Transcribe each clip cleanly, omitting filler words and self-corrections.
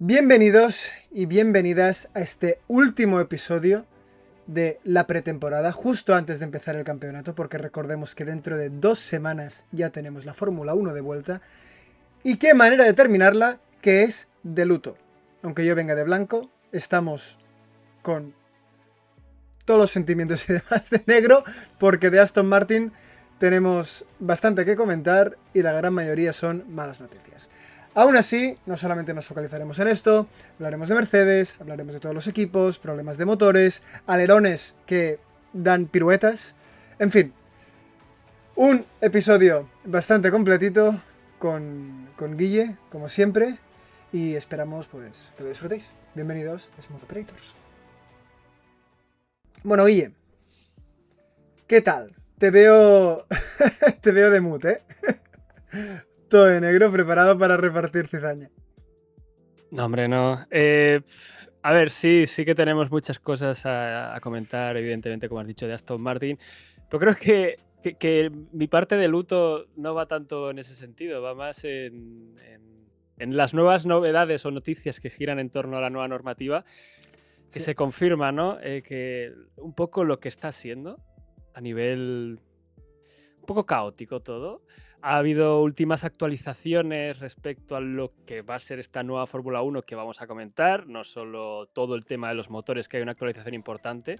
Bienvenidos y bienvenidas a este último episodio de la pretemporada, justo antes de empezar el campeonato, porque recordemos que dentro de 2 semanas ya tenemos la Fórmula 1 de vuelta. Y qué manera de terminarla, que es de luto. Aunque yo venga de blanco, estamos con todos los sentimientos y demás de negro, porque de Aston Martin tenemos bastante que comentar y la gran mayoría son malas noticias. Aún así, no solamente nos focalizaremos en esto, hablaremos de Mercedes, hablaremos de todos los equipos, problemas de motores, alerones que dan piruetas, en fin, un episodio bastante completito con Guille, como siempre, y esperamos pues que lo disfrutéis. Bienvenidos a Smooth Operators. Bueno, Guille, ¿qué tal? Te veo te veo de mood, ¿eh? Todo de negro, preparado para repartir cizaña. No, hombre, no. A ver, sí que tenemos muchas cosas a comentar, evidentemente, como has dicho, de Aston Martin. Pero creo que mi parte de luto no va tanto en ese sentido, va más en las nuevas novedades o noticias que giran en torno a la nueva normativa, que Sí. se confirma, ¿no? Que un poco lo que está siendo a nivel un poco caótico todo. Ha habido últimas actualizaciones respecto a lo que va a ser esta nueva Fórmula 1 que vamos a comentar, no solo todo el tema de los motores, que hay una actualización importante,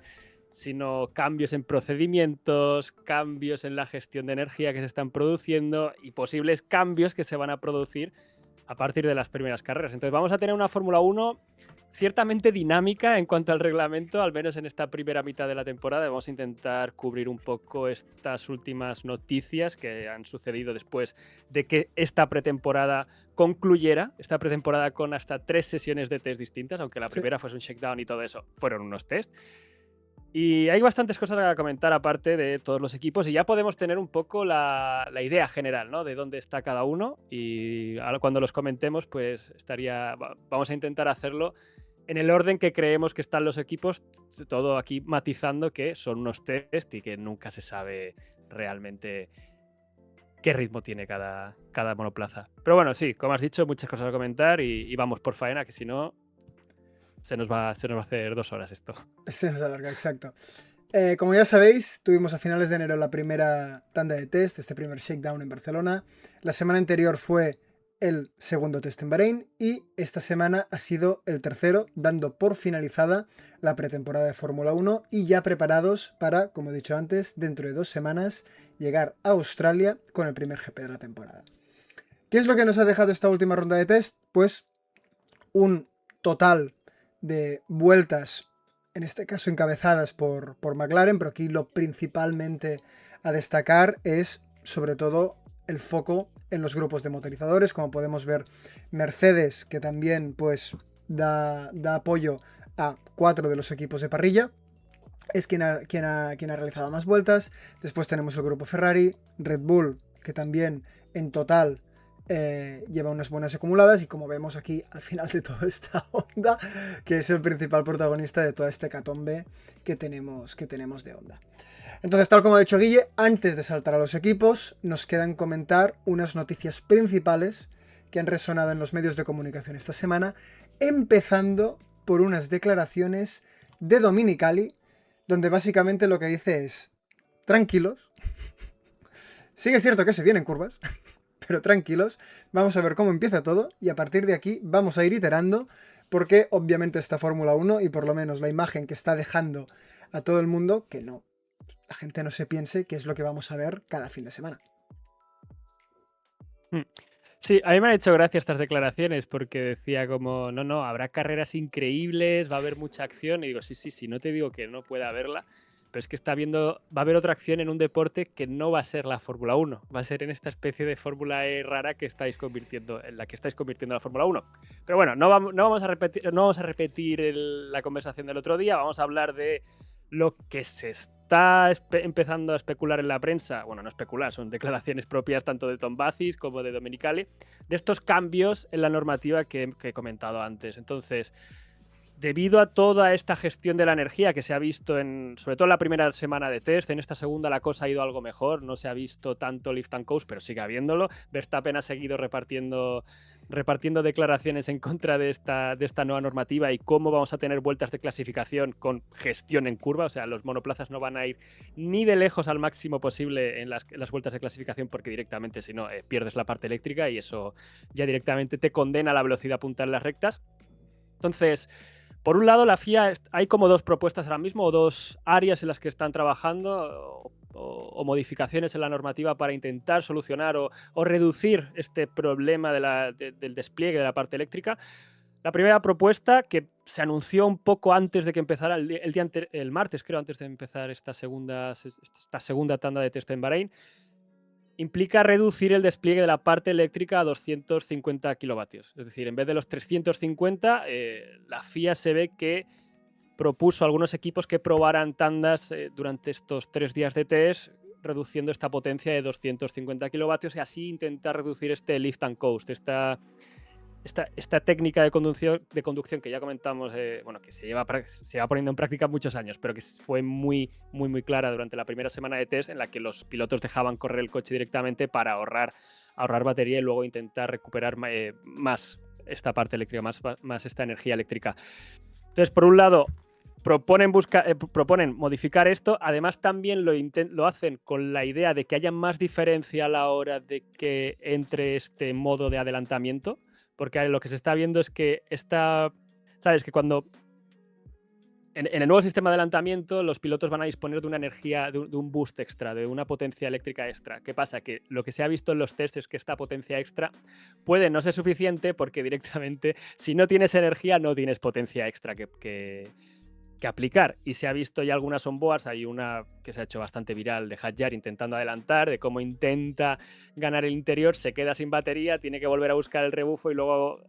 sino cambios en procedimientos, cambios en la gestión de energía que se están produciendo y posibles cambios que se van a producir a partir de las primeras carreras. Entonces vamos a tener una Fórmula 1 ciertamente dinámica en cuanto al reglamento, al menos en esta primera mitad de la temporada. Vamos a intentar cubrir un poco estas últimas noticias que han sucedido después de que esta pretemporada concluyera, esta pretemporada con hasta 3 sesiones de test distintas, aunque la primera fuese un shakedown y todo eso, fueron unos test. Y hay bastantes cosas a comentar aparte de todos los equipos y ya podemos tener un poco la idea general, ¿no? De dónde está cada uno y ahora cuando los comentemos pues vamos a intentar hacerlo en el orden que creemos que están los equipos, todo aquí matizando que son unos test y que nunca se sabe realmente qué ritmo tiene cada monoplaza. Pero bueno, sí, como has dicho, muchas cosas a comentar y vamos por faena, que si no se nos va a hacer 2 horas esto. Se nos alarga, exacto. Como ya sabéis, tuvimos a finales de enero la primera tanda de test, este primer shakedown en Barcelona. La semana anterior fue el segundo test en Bahrein y esta semana ha sido el tercero, dando por finalizada la pretemporada de Fórmula 1 y ya preparados para, como he dicho antes, dentro de 2 semanas llegar a Australia con el primer GP de la temporada. ¿Qué es lo que nos ha dejado esta última ronda de test? Pues un total de vueltas, en este caso encabezadas por McLaren, pero aquí lo principalmente a destacar es sobre todo el foco en los grupos de motorizadores, como podemos ver Mercedes, que también pues da apoyo a 4 de los equipos de parrilla, es quien ha realizado más vueltas. Después tenemos el grupo Ferrari, Red Bull, que también en total lleva unas buenas acumuladas, y como vemos aquí al final de toda esta Honda, que es el principal protagonista de toda esta hecatombe que tenemos de Honda. Entonces, tal como ha dicho Guille, antes de saltar a los equipos, nos quedan comentar unas noticias principales que han resonado en los medios de comunicación esta semana, empezando por unas declaraciones de Dominicali, donde básicamente lo que dice es: tranquilos, sí que es cierto que se vienen curvas, pero tranquilos, vamos a ver cómo empieza todo y a partir de aquí vamos a ir iterando, porque obviamente esta Fórmula 1 y por lo menos la imagen que está dejando a todo el mundo, que no, la gente no se piense que es lo que vamos a ver cada fin de semana. Sí, a mí me han hecho gracia estas declaraciones porque decía como, no, habrá carreras increíbles, va a haber mucha acción. Y digo, sí, no te digo que no pueda haberla, pero es que va a haber otra acción en un deporte que no va a ser la Fórmula 1, va a ser en esta especie de Fórmula E rara en la que estáis convirtiendo la Fórmula 1. Pero bueno, no vamos a repetir la conversación del otro día, vamos a hablar de lo que se está empezando a especular en la prensa, bueno, no especular, son declaraciones propias tanto de Tom Bathis como de Domenicali, de estos cambios en la normativa que he comentado antes. Entonces, debido a toda esta gestión de la energía que se ha visto sobre todo en la primera semana de test, en esta segunda la cosa ha ido algo mejor, no se ha visto tanto lift and coast, pero sigue habiéndolo. Verstappen ha seguido repartiendo repartiendo declaraciones en contra de esta nueva normativa y cómo vamos a tener vueltas de clasificación con gestión en curva. O sea, los monoplazas no van a ir ni de lejos al máximo posible en las vueltas de clasificación, porque directamente, si no, pierdes la parte eléctrica y eso ya directamente te condena a la velocidad punta en las rectas. Entonces, por un lado, la FIA, hay como dos propuestas ahora mismo, o dos áreas en las que están trabajando, o modificaciones en la normativa para intentar solucionar o reducir este problema del despliegue de la parte eléctrica. La primera propuesta, que se anunció un poco antes de que empezara el martes, creo, antes de empezar esta segunda tanda de test en Bahrein, implica reducir el despliegue de la parte eléctrica a 250 kilovatios. Es decir, en vez de los 350, la FIA se ve que propuso a algunos equipos que probaran tandas durante estos 3 días de test, reduciendo esta potencia de 250 kilovatios y así intentar reducir este lift and coast, esta técnica de conducción que ya comentamos, que se lleva poniendo en práctica muchos años, pero que fue muy, muy, muy clara durante la primera semana de test, en la que los pilotos dejaban correr el coche directamente para ahorrar batería y luego intentar recuperar más esta parte eléctrica, más esta energía eléctrica. Entonces, por un lado, proponen modificar esto. Además, también lo hacen con la idea de que haya más diferencia a la hora de que entre este modo de adelantamiento, porque lo que se está viendo es que sabes que cuando en el nuevo sistema de adelantamiento los pilotos van a disponer de una energía, de un boost extra, de una potencia eléctrica extra. ¿Qué pasa? Que lo que se ha visto en los tests es que esta potencia extra puede no ser suficiente, porque directamente, si no tienes energía, no tienes potencia extra que aplicar. Y se ha visto ya algunas onboards, hay una que se ha hecho bastante viral de Hadjar intentando adelantar, de cómo intenta ganar el interior, se queda sin batería, tiene que volver a buscar el rebufo y luego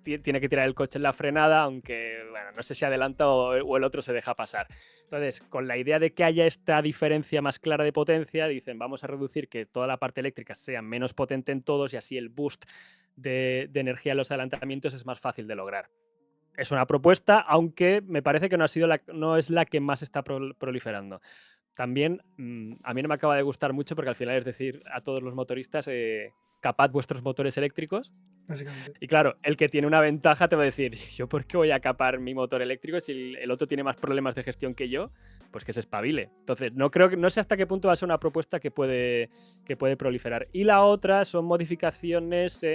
tiene que tirar el coche en la frenada, aunque bueno, no sé si adelanta o el otro se deja pasar. Entonces, con la idea de que haya esta diferencia más clara de potencia, dicen, vamos a reducir que toda la parte eléctrica sea menos potente en todos y así el boost de energía en los adelantamientos es más fácil de lograr. Es una propuesta, aunque me parece que no es la que más está proliferando. También a mí no me acaba de gustar mucho, porque al final es decir a todos los motoristas, capad vuestros motores eléctricos. Básicamente. Y claro, el que tiene una ventaja te va a decir, ¿yo por qué voy a capar mi motor eléctrico si el otro tiene más problemas de gestión que yo? Pues que se espabile. Entonces, no sé hasta qué punto va a ser una propuesta que puede proliferar. Y la otra son modificaciones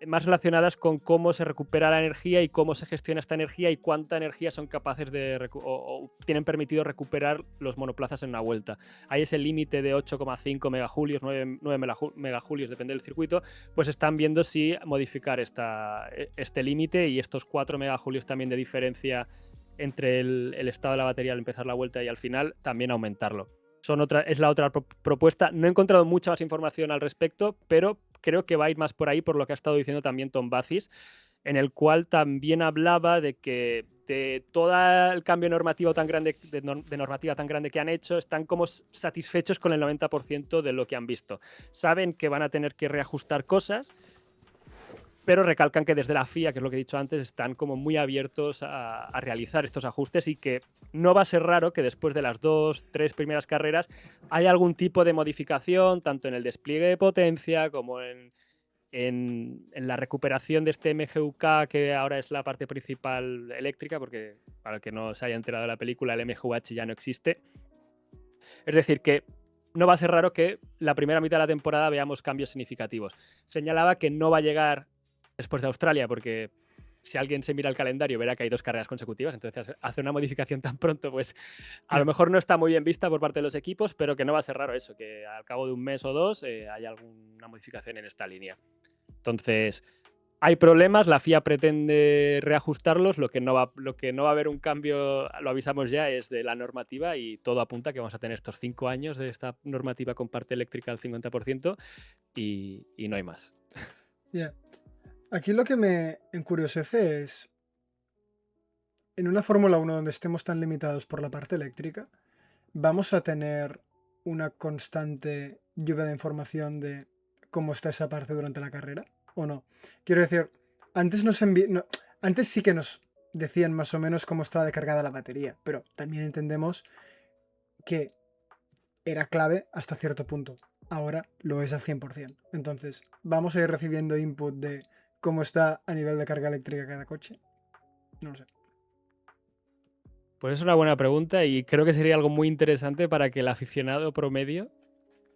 más relacionadas con cómo se recupera la energía y cómo se gestiona esta energía y cuánta energía son capaces o tienen permitido recuperar los monoplazas en una vuelta. Hay ese límite de 8,5 megajulios, 9 megajulios, depende del circuito, pues están viendo si modificar este límite y estos 4 megajulios también de diferencia entre el estado de la batería al empezar la vuelta y al final, también aumentarlo. Es la otra propuesta. No he encontrado mucha más información al respecto, pero creo que va a ir más por ahí, por lo que ha estado diciendo también Tom Bathis, en el cual también hablaba de que de todo el cambio normativo tan grande, de normativa tan grande que han hecho, están como satisfechos con el 90% de lo que han visto. Saben que van a tener que reajustar cosas, pero recalcan que desde la FIA, que es lo que he dicho antes, están como muy abiertos a realizar estos ajustes y que no va a ser raro que después de las 2-3 primeras carreras haya algún tipo de modificación, tanto en el despliegue de potencia como en la recuperación de este MGUK, que ahora es la parte principal eléctrica, porque para el que no se haya enterado de la película, el MGUH ya no existe. Es decir, que no va a ser raro que la primera mitad de la temporada veamos cambios significativos. Señalaba que no va a llegar después de Australia, porque si alguien se mira el calendario verá que hay 2 carreras consecutivas, entonces hacer una modificación tan pronto, pues a lo mejor no está muy bien vista por parte de los equipos, pero que no va a ser raro eso, que al cabo de un mes o 2 haya alguna modificación en esta línea. Entonces, hay problemas, la FIA pretende reajustarlos, lo que no va a haber un cambio, lo avisamos ya, es de la normativa, y todo apunta que vamos a tener estos 5 años de esta normativa con parte eléctrica al 50% y no hay más. Yeah. Aquí lo que me encuriosece es, en una Fórmula 1 donde estemos tan limitados por la parte eléctrica, ¿vamos a tener una constante lluvia de información de cómo está esa parte durante la carrera o no? Quiero decir, antes antes sí que nos decían más o menos cómo estaba descargada la batería, pero también entendemos que era clave hasta cierto punto. ahora lo es al 100%. Entonces, vamos a ir recibiendo input de cómo está a nivel de carga eléctrica cada coche. No lo sé. Pues es una buena pregunta y creo que sería algo muy interesante para que el aficionado promedio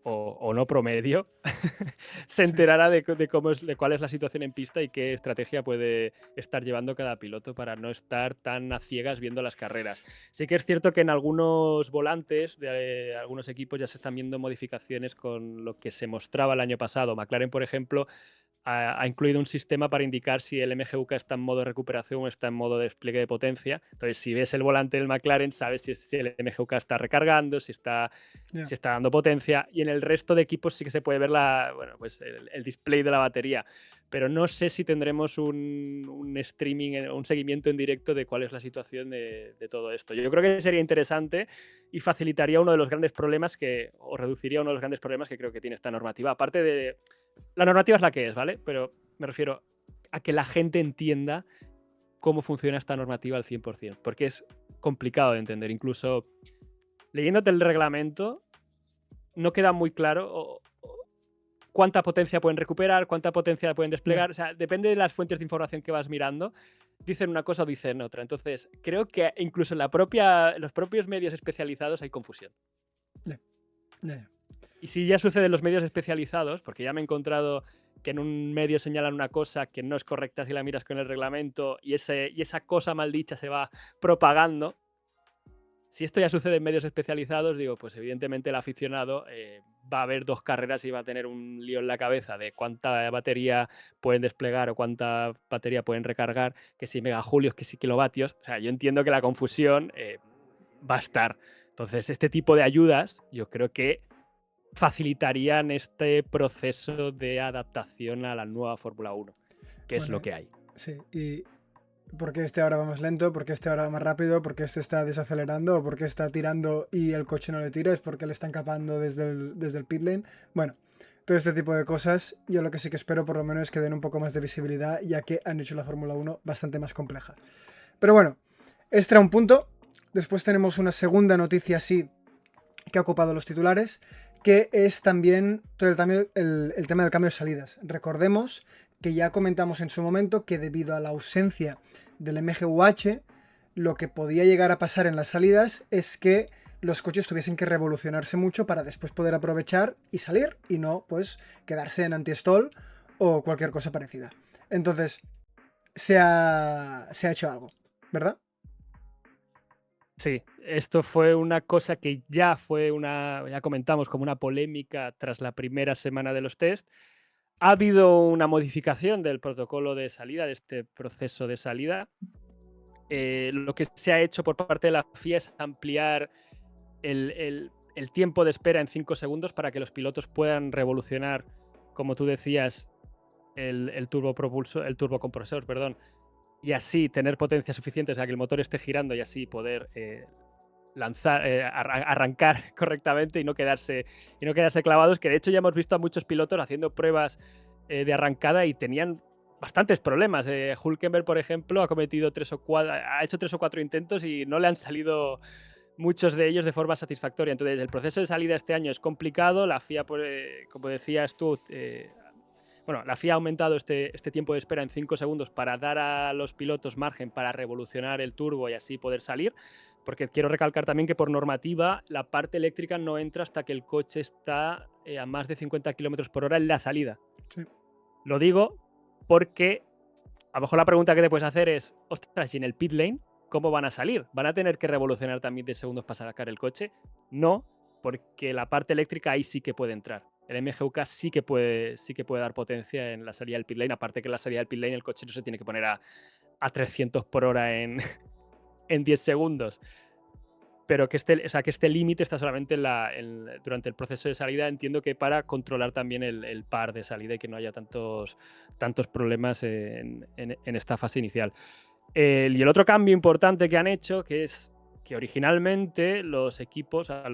o no promedio se Sí, enterara de cuál es la situación en pista y qué estrategia puede estar llevando cada piloto para no estar tan a ciegas viendo las carreras. Sí que es cierto que en algunos volantes de algunos equipos ya se están viendo modificaciones con lo que se mostraba el año pasado. McLaren, por ejemplo, ha incluido un sistema para indicar si el MGUK está en modo recuperación o está en modo despliegue de potencia. Entonces, si ves el volante del McLaren, sabes si el MGUK está recargando, si está ya. se está dando potencia, y en el resto de equipos sí que se puede ver pues el display de la batería, pero no sé si tendremos un streaming, un seguimiento en directo de cuál es la situación de todo esto. Yo creo que sería interesante y facilitaría uno de los grandes problemas o reduciría uno de los grandes problemas que creo que tiene esta normativa. Aparte de, la normativa es la que es, ¿vale? Pero me refiero a que la gente entienda cómo funciona esta normativa al 100%, porque es complicado de entender. Incluso leyéndote el reglamento, no queda muy claro cuánta potencia pueden recuperar, cuánta potencia pueden Ya. desplegar. O sea, depende de las fuentes de información que vas mirando. Dicen una cosa o dicen otra. Entonces, creo que incluso en los propios medios especializados hay confusión. Ya. Ya. Y si ya sucede en los medios especializados, porque ya me he encontrado que en un medio señalan una cosa que no es correcta si la miras con el reglamento y esa cosa mal dicha se va propagando. Si esto ya sucede en medios especializados, digo, pues evidentemente el aficionado va a ver dos carreras y va a tener un lío en la cabeza de cuánta batería pueden desplegar o cuánta batería pueden recargar, que si megajulios, que si kilovatios. O sea, yo entiendo que la confusión va a estar. Entonces, este tipo de ayudas yo creo que facilitarían este proceso de adaptación a la nueva Fórmula 1, que es lo Bueno, que hay. sí. ¿Y por qué este ahora va más lento? ¿Por qué este ahora va más rápido? ¿Por qué este está desacelerando? ¿O por qué está tirando y el coche no le tira? ¿Es porque le están capando desde el pit lane? Bueno, todo este tipo de cosas, yo lo que sí que espero por lo menos es que den un poco más de visibilidad, ya que han hecho la Fórmula 1 bastante más compleja. Pero bueno, este era un punto. Después tenemos una segunda noticia así que ha ocupado los titulares, que es también todo el tema del cambio de salidas. Recordemos que ya comentamos en su momento que debido a la ausencia del MGUH, lo que podía llegar a pasar en las salidas es que los coches tuviesen que revolucionarse mucho para después poder aprovechar y salir y no pues quedarse en anti-stall o cualquier cosa parecida. Entonces, se ha hecho algo, ¿verdad? Sí, esto fue una cosa que ya comentamos, como una polémica tras la primera semana de los test. Ha habido una modificación del protocolo de salida, de este proceso de salida. Lo que se ha hecho por parte de la FIA es ampliar el tiempo de espera en 5 segundos para que los pilotos puedan revolucionar, como tú decías, el turbocompresor, perdón, y así tener potencia suficiente, o sea, que el motor esté girando y así poder arrancar correctamente y no quedarse clavados, que de hecho ya hemos visto a muchos pilotos haciendo pruebas de arrancada y tenían bastantes problemas. Hülkenberg, por ejemplo, ha hecho 3 o 4 intentos y no le han salido muchos de ellos de forma satisfactoria. Entonces, el proceso de salida este año es complicado. La FIA, como decías tú, la FIA ha aumentado este tiempo de espera en 5 segundos para dar a los pilotos margen para revolucionar el turbo y así poder salir, porque quiero recalcar también que por normativa la parte eléctrica no entra hasta que el coche está a más de 50 km/h en la salida. Sí. Lo digo porque a lo mejor la pregunta que te puedes hacer es, ostras, ¿y en el pit lane cómo van a salir? ¿Van a tener que revolucionar también 10 segundos para sacar el coche? No, porque la parte eléctrica ahí sí que puede entrar. El MGUK sí que puede dar potencia en la salida del pit lane, aparte que en la salida del pit lane el coche no se tiene que poner a 300 por hora en 10 segundos. Pero que este límite está solamente durante el proceso de salida, entiendo que para controlar también el par de salida y que no haya tantos problemas en esta fase inicial. Y el otro cambio importante que han hecho, que es que originalmente los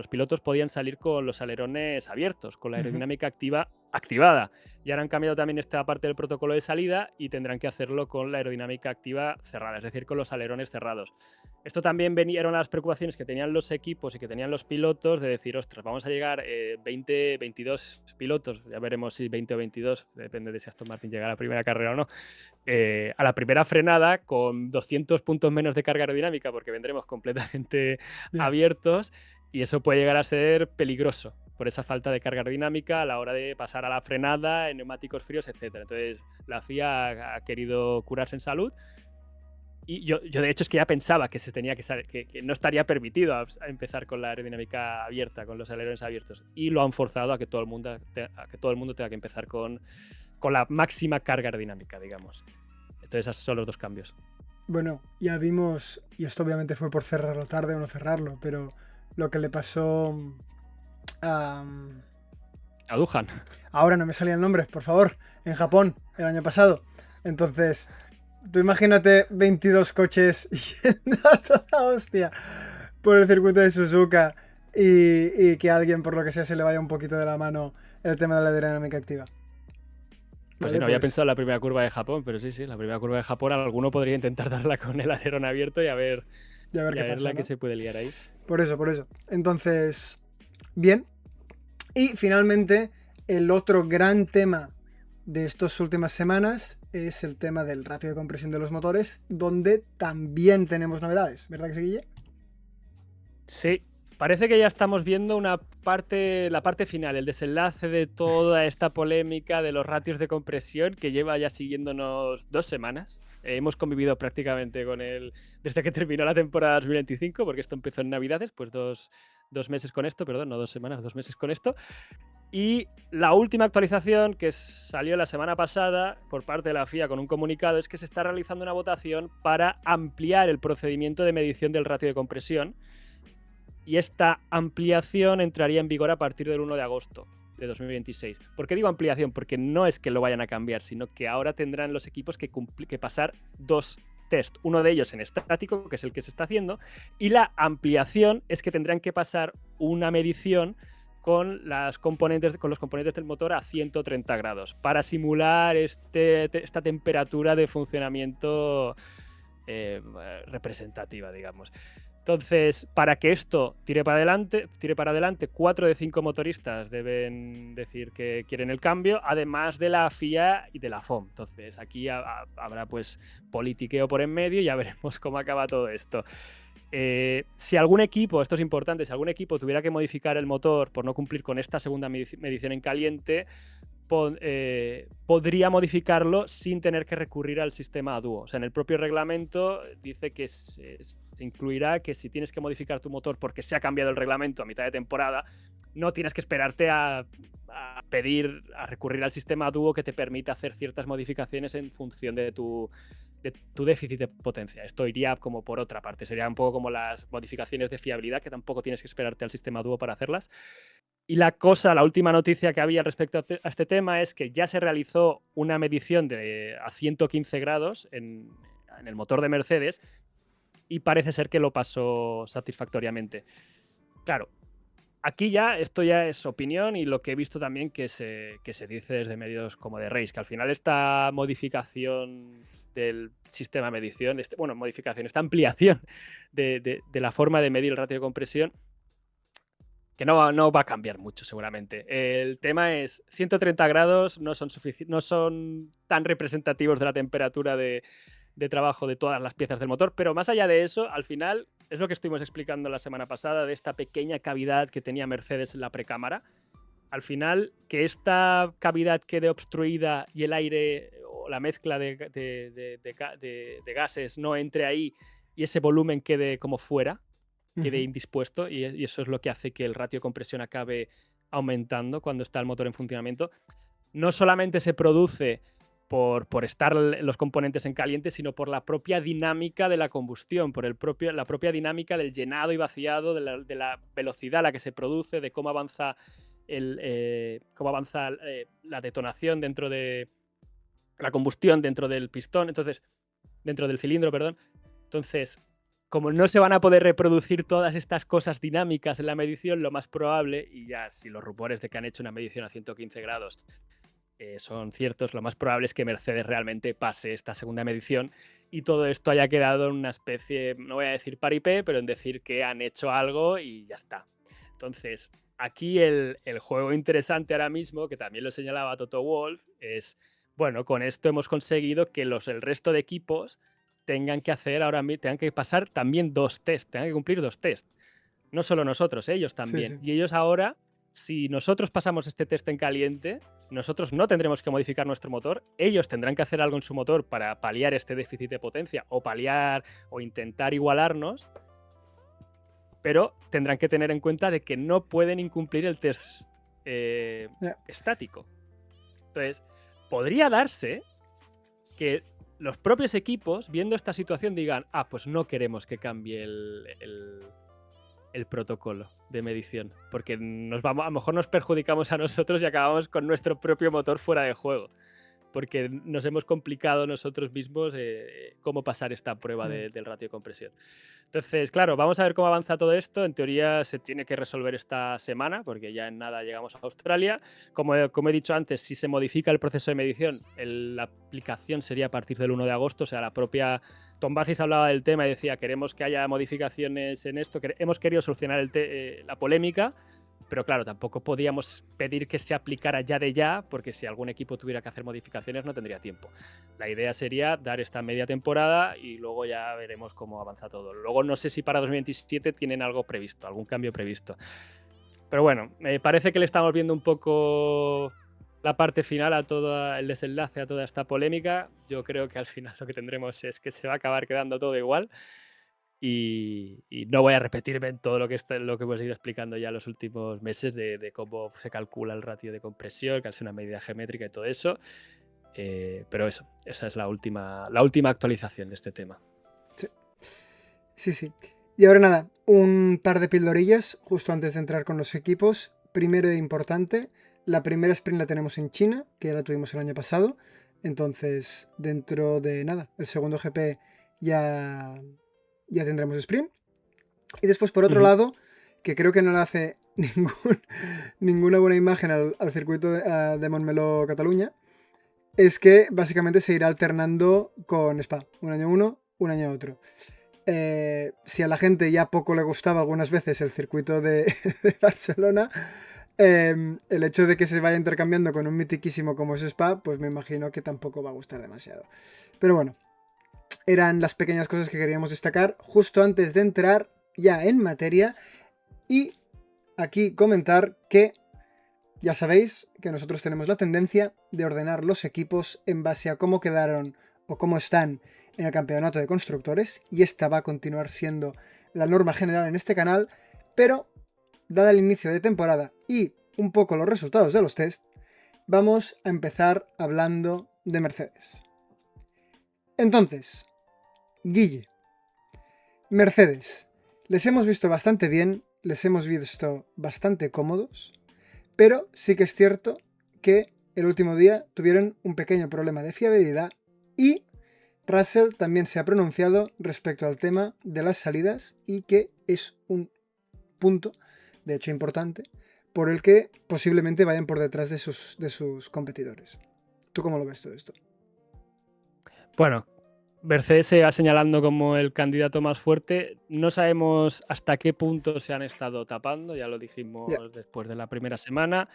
pilotos podían salir con los alerones abiertos, con la aerodinámica activa activada. Y ahora han cambiado también esta parte del protocolo de salida y tendrán que hacerlo con la aerodinámica activa cerrada, es decir, con los alerones cerrados. Esto también eran las preocupaciones que tenían los equipos y que tenían los pilotos de decir, ostras, vamos a llegar 20, 22 pilotos, ya veremos si 20 o 22, depende de si Aston Martin llega a la primera carrera o no, a la primera frenada con 200 puntos menos de carga aerodinámica porque vendremos completamente abiertos y eso puede llegar a ser peligroso por esa falta de carga aerodinámica a la hora de pasar a la frenada en neumáticos fríos, etc. Entonces la FIA ha querido curarse en salud y yo de hecho es que ya pensaba que se tenía que no estaría permitido a empezar con la aerodinámica abierta, con los alerones abiertos, y lo han forzado a que todo el mundo tenga que empezar con la máxima carga aerodinámica, digamos. Entonces esos son los dos cambios. Bueno, ya vimos, y esto obviamente fue por cerrarlo tarde o no cerrarlo, pero lo que le pasó a Doohan. Ahora no me salía el nombre, por favor, en Japón, el año pasado. Entonces, tú imagínate 22 coches yendo a toda hostia por el circuito de Suzuka y que a alguien, por lo que sea, se le vaya un poquito de la mano el tema de la aerodinámica activa. Pues sí, no había pensado en la primera curva de Japón, pero sí, la primera curva de Japón alguno podría intentar darla con el alerón abierto y a ver qué pasa, la ¿no? que se puede liar ahí. Por eso. Entonces, bien. Y finalmente, el otro gran tema de estas últimas semanas es el tema del ratio de compresión de los motores, donde también tenemos novedades, ¿verdad que sí, Guille? Sí, parece que ya estamos viendo la parte final, el desenlace de toda esta polémica de los ratios de compresión que lleva ya siguiéndonos 2 semanas. Hemos convivido prácticamente con él desde que terminó la temporada 2025, porque esto empezó en Navidades, pues dos meses con esto, perdón, no 2 semanas, 2 meses con esto. Y la última actualización que salió la semana pasada por parte de la FIA con un comunicado es que se está realizando una votación para ampliar el procedimiento de medición del ratio de compresión. Y esta ampliación entraría en vigor a partir del 1 de agosto de 2026. ¿Por qué digo ampliación? Porque no es que lo vayan a cambiar, sino que ahora tendrán los equipos que pasar 2 test. Uno de ellos en estático, que es el que se está haciendo, y la ampliación es que tendrán que pasar una medición con los componentes del motor a 130 grados para simular esta temperatura de funcionamiento representativa, digamos. Entonces, para que esto tire para adelante, 4 de 5 motoristas deben decir que quieren el cambio, además de la FIA y de la FOM. Entonces, aquí habrá pues politiqueo por en medio y ya veremos cómo acaba todo esto. Si algún equipo, esto es importante, si algún equipo tuviera que modificar el motor por no cumplir con esta segunda medición en caliente, podría modificarlo sin tener que recurrir al sistema a dúo. O sea, en el propio reglamento dice que se incluirá que si tienes que modificar tu motor porque se ha cambiado el reglamento a mitad de temporada, no tienes que esperarte a recurrir al sistema a dúo que te permita hacer ciertas modificaciones en función de tu déficit de potencia. Esto iría como por otra parte, sería un poco como las modificaciones de fiabilidad, que tampoco tienes que esperarte al sistema dúo para hacerlas. Y la última noticia que había respecto a este tema es que ya se realizó una medición a 115 grados en el motor de Mercedes y parece ser que lo pasó satisfactoriamente. Claro, aquí esto ya es opinión y lo que he visto también que se dice desde medios como de Race, que al final esta modificación del sistema de medición, esta ampliación de la forma de medir el ratio de compresión, que no va a cambiar mucho seguramente. El tema es 130 grados no son tan representativos de la temperatura de trabajo de todas las piezas del motor, pero más allá de eso, al final, es lo que estuvimos explicando la semana pasada de esta pequeña cavidad que tenía Mercedes en la precámara. Al final, que esta cavidad quede obstruida y el aire o la mezcla de gases no entre ahí y ese volumen quede como fuera, quede indispuesto, y eso es lo que hace que el ratio de compresión acabe aumentando cuando está el motor en funcionamiento. No solamente se produce por estar los componentes en caliente, sino por la propia dinámica de la combustión, por la propia dinámica del llenado y vaciado, de la velocidad a la que se produce, de cómo avanza la detonación dentro de la combustión dentro del pistón, dentro del cilindro, perdón. Entonces, como no se van a poder reproducir todas estas cosas dinámicas en la medición, lo más probable, y ya si los rumores de que han hecho una medición a 115 grados son ciertos, lo más probable es que Mercedes realmente pase esta segunda medición y todo esto haya quedado en una especie, no voy a decir paripé, pero en decir que han hecho algo y ya está. Entonces, aquí el juego interesante ahora mismo, que también lo señalaba Toto Wolff, es, bueno, con esto hemos conseguido que el resto de equipos tengan que hacer tengan que pasar también 2 tests, tengan que cumplir 2 tests. No solo nosotros, ellos Sí, también. sí. Y ellos ahora, si nosotros pasamos este test en caliente, nosotros no tendremos que modificar nuestro motor, ellos tendrán que hacer algo en su motor para paliar este déficit de potencia o paliar o intentar igualarnos, pero tendrán que tener en cuenta de que no pueden incumplir el test estático. Entonces, podría darse que los propios equipos, viendo esta situación, digan, pues no queremos que cambie el protocolo de medición, porque a lo mejor nos perjudicamos a nosotros y acabamos con nuestro propio motor fuera de juego, porque nos hemos complicado nosotros mismos cómo pasar esta prueba del ratio de compresión. Entonces, claro, vamos a ver cómo avanza todo esto. En teoría se tiene que resolver esta semana, porque ya en nada llegamos a Australia. Como he dicho antes, si se modifica el proceso de medición, la aplicación sería a partir del 1 de agosto, o sea, la propia Tom Bazis hablaba del tema y decía, queremos que haya modificaciones en esto, hemos querido solucionar la polémica, pero claro, tampoco podíamos pedir que se aplicara ya de ya, porque si algún equipo tuviera que hacer modificaciones no tendría tiempo. La idea sería dar esta media temporada y luego ya veremos cómo avanza todo. Luego no sé si para 2027 tienen algo previsto, algún cambio previsto. Pero bueno, parece que le estamos viendo un poco la parte final a todo el desenlace, a toda esta polémica. Yo creo que al final lo que tendremos es que se va a acabar quedando todo igual. Y no voy a repetirme en todo lo que hemos ido explicando ya los últimos meses de cómo se calcula el ratio de compresión, que es una medida geométrica y todo eso. Pero esa es la última actualización de este tema. Sí. Y ahora nada, un par de pildorillas justo antes de entrar con los equipos. Primero e importante, la primera sprint la tenemos en China, que ya la tuvimos el año pasado. Entonces, dentro de nada, el segundo GP ya tendremos sprint. Y después, por otro lado, que creo que no le hace ninguna buena imagen al circuito de Montmeló, Cataluña, es que básicamente se irá alternando con Spa. Un año uno, un año otro. Si a la gente ya poco le gustaba algunas veces el circuito de Barcelona, el hecho de que se vaya intercambiando con un mitiquísimo como es Spa, pues me imagino que tampoco va a gustar demasiado. Pero bueno, eran las pequeñas cosas que queríamos destacar justo antes de entrar ya en materia. Y aquí comentar que ya sabéis que nosotros tenemos la tendencia de ordenar los equipos en base a cómo quedaron o cómo están en el campeonato de constructores, y esta va a continuar siendo la norma general en este canal, pero dada el inicio de temporada y un poco los resultados de los test, vamos a empezar hablando de Mercedes. Entonces, Guille, Mercedes, les hemos visto bastante bien, les hemos visto bastante cómodos, pero sí que es cierto que el último día tuvieron un pequeño problema de fiabilidad y Russell también se ha pronunciado respecto al tema de las salidas y que es un punto, de hecho importante, por el que posiblemente vayan por detrás de sus competidores. ¿Tú cómo lo ves todo esto? Bueno, Mercedes se va señalando como el candidato más fuerte. No sabemos hasta qué punto se han estado tapando, ya lo dijimos después de la primera semana.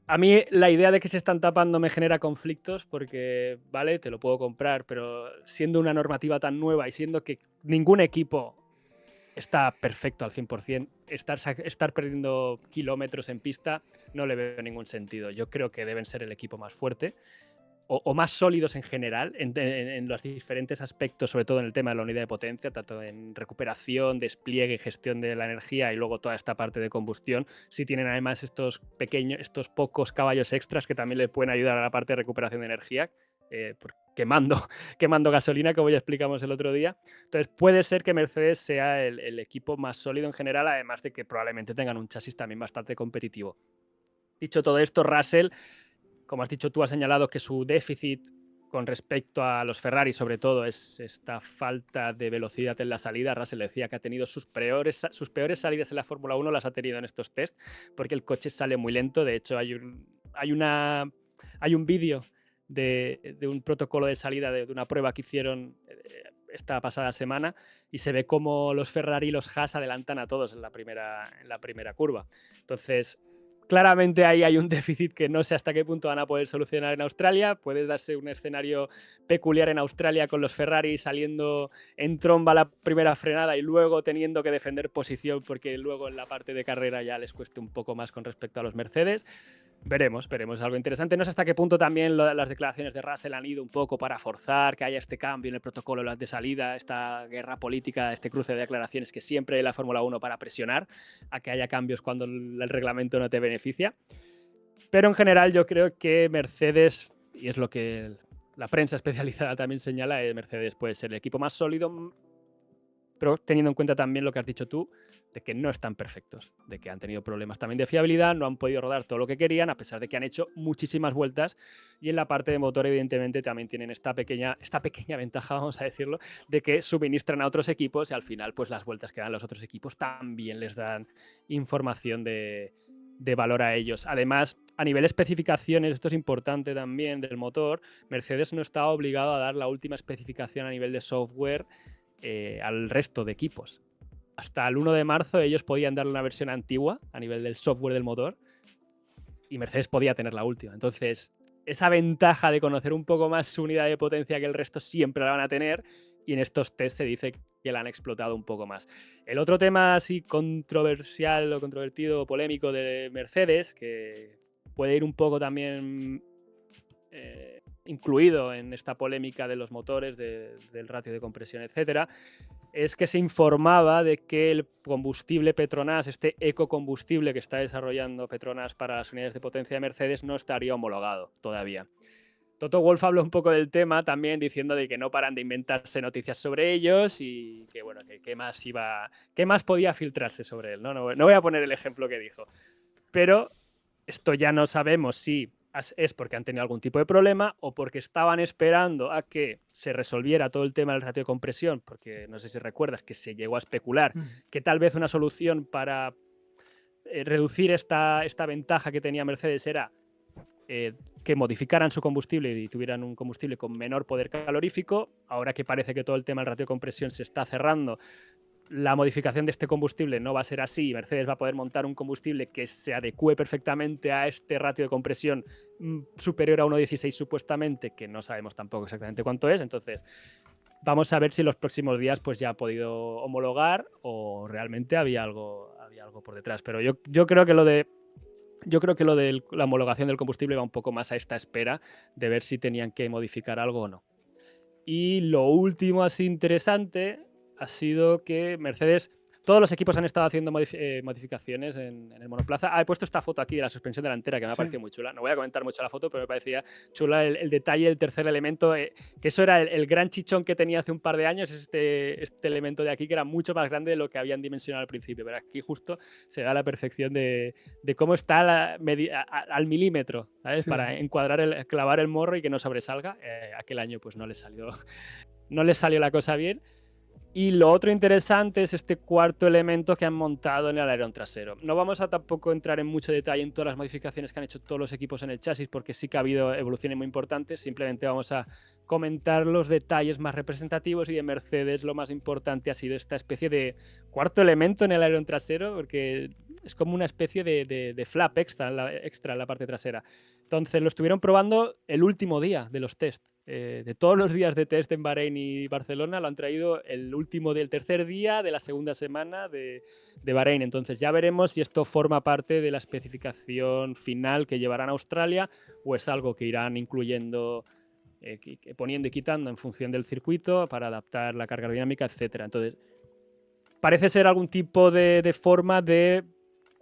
A mí la idea de que se están tapando me genera conflictos porque, vale, te lo puedo comprar, pero siendo una normativa tan nueva y siendo que ningún equipo está perfecto al 100%, estar perdiendo kilómetros en pista no le veo ningún sentido. Yo creo que deben ser el equipo más fuerte o más sólidos en general en los diferentes aspectos, sobre todo en el tema de la unidad de potencia, tanto en recuperación, despliegue y gestión de la energía y luego toda esta parte de combustión. Si tienen además estos pocos caballos extras que también le pueden ayudar a la parte de recuperación de energía, quemando gasolina, como ya explicamos el otro día. Entonces puede ser que Mercedes sea el equipo más sólido en general, además de que probablemente tengan un chasis también bastante competitivo. Dicho todo esto, Russell, como has dicho tú, ha señalado que su déficit con respecto a los Ferrari, sobre todo, es esta falta de velocidad en la salida. Russell decía que ha tenido sus peores salidas en la Fórmula 1, las ha tenido en estos test, porque el coche sale muy lento. De hecho, hay un vídeo de un protocolo de salida de una prueba que hicieron esta pasada semana, y se ve como los Ferrari y los Haas adelantan a todos en la primera curva. Entonces, claramente ahí hay un déficit que no sé hasta qué punto van a poder solucionar en Australia. Puede darse un escenario peculiar en Australia con los Ferrari saliendo en tromba la primera frenada y luego teniendo que defender posición porque luego en la parte de carrera ya les cueste un poco más con respecto a los Mercedes. Veremos, algo interesante. No sé hasta qué punto también las declaraciones de Russell han ido un poco para forzar que haya este cambio en el protocolo de salida, esta guerra política, este cruce de declaraciones que siempre hay en la Fórmula 1 para presionar a que haya cambios cuando el reglamento no te beneficia. Pero en general yo creo que Mercedes, y es lo que la prensa especializada también señala, Mercedes puede ser el equipo más sólido, pero teniendo en cuenta también lo que has dicho tú, de que no están perfectos, de que han tenido problemas también de fiabilidad, no han podido rodar todo lo que querían, a pesar de que han hecho muchísimas vueltas, y en la parte de motor evidentemente también tienen esta pequeña ventaja, vamos a decirlo, de que suministran a otros equipos y al final pues las vueltas que dan los otros equipos también les dan información de valor a ellos. Además, a nivel especificaciones, esto es importante también del motor, Mercedes no está obligado a dar la última especificación a nivel de software al resto de equipos. Hasta el 1 de marzo ellos podían darle una versión antigua a nivel del software del motor y Mercedes podía tener la última. Entonces, esa ventaja de conocer un poco más su unidad de potencia que el resto siempre la van a tener, y en estos test se dice que la han explotado un poco más. El otro tema así controversial o controvertido o polémico de Mercedes, que puede ir un poco también incluido en esta polémica de los motores, del ratio de compresión, etcétera, es que se informaba de que el combustible Petronas, este ecocombustible que está desarrollando Petronas para las unidades de potencia de Mercedes, no estaría homologado todavía. Toto Wolff habló un poco del tema también, diciendo de que no paran de inventarse noticias sobre ellos y que bueno, que qué más podía filtrarse sobre él. No voy a poner el ejemplo que dijo, pero esto ya no sabemos si es porque han tenido algún tipo de problema o porque estaban esperando a que se resolviera todo el tema del ratio de compresión, porque no sé si recuerdas que se llegó a especular que tal vez una solución para reducir esta ventaja que tenía Mercedes era que modificaran su combustible y tuvieran un combustible con menor poder calorífico. Ahora que parece que todo el tema del ratio de compresión se está cerrando, la modificación de este combustible no va a ser así. Mercedes va a poder montar un combustible que se adecue perfectamente a este ratio de compresión superior a 1,16 supuestamente, que no sabemos tampoco exactamente cuánto es. Entonces, vamos a ver si en los próximos días pues ya ha podido homologar o realmente había algo por detrás. Pero yo creo que lo de la homologación del combustible va un poco más a esta espera de ver si tenían que modificar algo o no. Y lo último así interesante ha sido que Mercedes, todos los equipos han estado haciendo modificaciones en el monoplaza. He puesto esta foto aquí de la suspensión delantera que me ha parecido muy chula. No voy a comentar mucho la foto, pero me parecía chula el detalle del tercer elemento, que eso era el gran chichón que tenía hace un par de años, este elemento de aquí que era mucho más grande de lo que habían dimensionado al principio. Pero aquí justo se da la perfección de cómo está al milímetro, ¿sabes? Sí, Para sí. encuadrar, clavar el morro y que no sobresalga. Aquel año pues no le salió la cosa bien. Y lo otro interesante es este cuarto elemento que han montado en el alerón trasero. No vamos a tampoco entrar en mucho detalle en todas las modificaciones que han hecho todos los equipos en el chasis, porque sí que ha habido evoluciones muy importantes. Simplemente vamos a comentar los detalles más representativos, y de Mercedes lo más importante ha sido esta especie de cuarto elemento en el alerón trasero, porque es como una especie de flap extra en la parte trasera. Entonces lo estuvieron probando el último día de los test. De todos los días de test en Bahrein y Barcelona lo han traído el último del tercer día de la segunda semana de Bahrein. Entonces ya veremos si esto forma parte de la especificación final que llevarán a Australia o es algo que irán incluyendo, poniendo y quitando en función del circuito para adaptar la carga aerodinámica, etc. Entonces parece ser algún tipo de forma de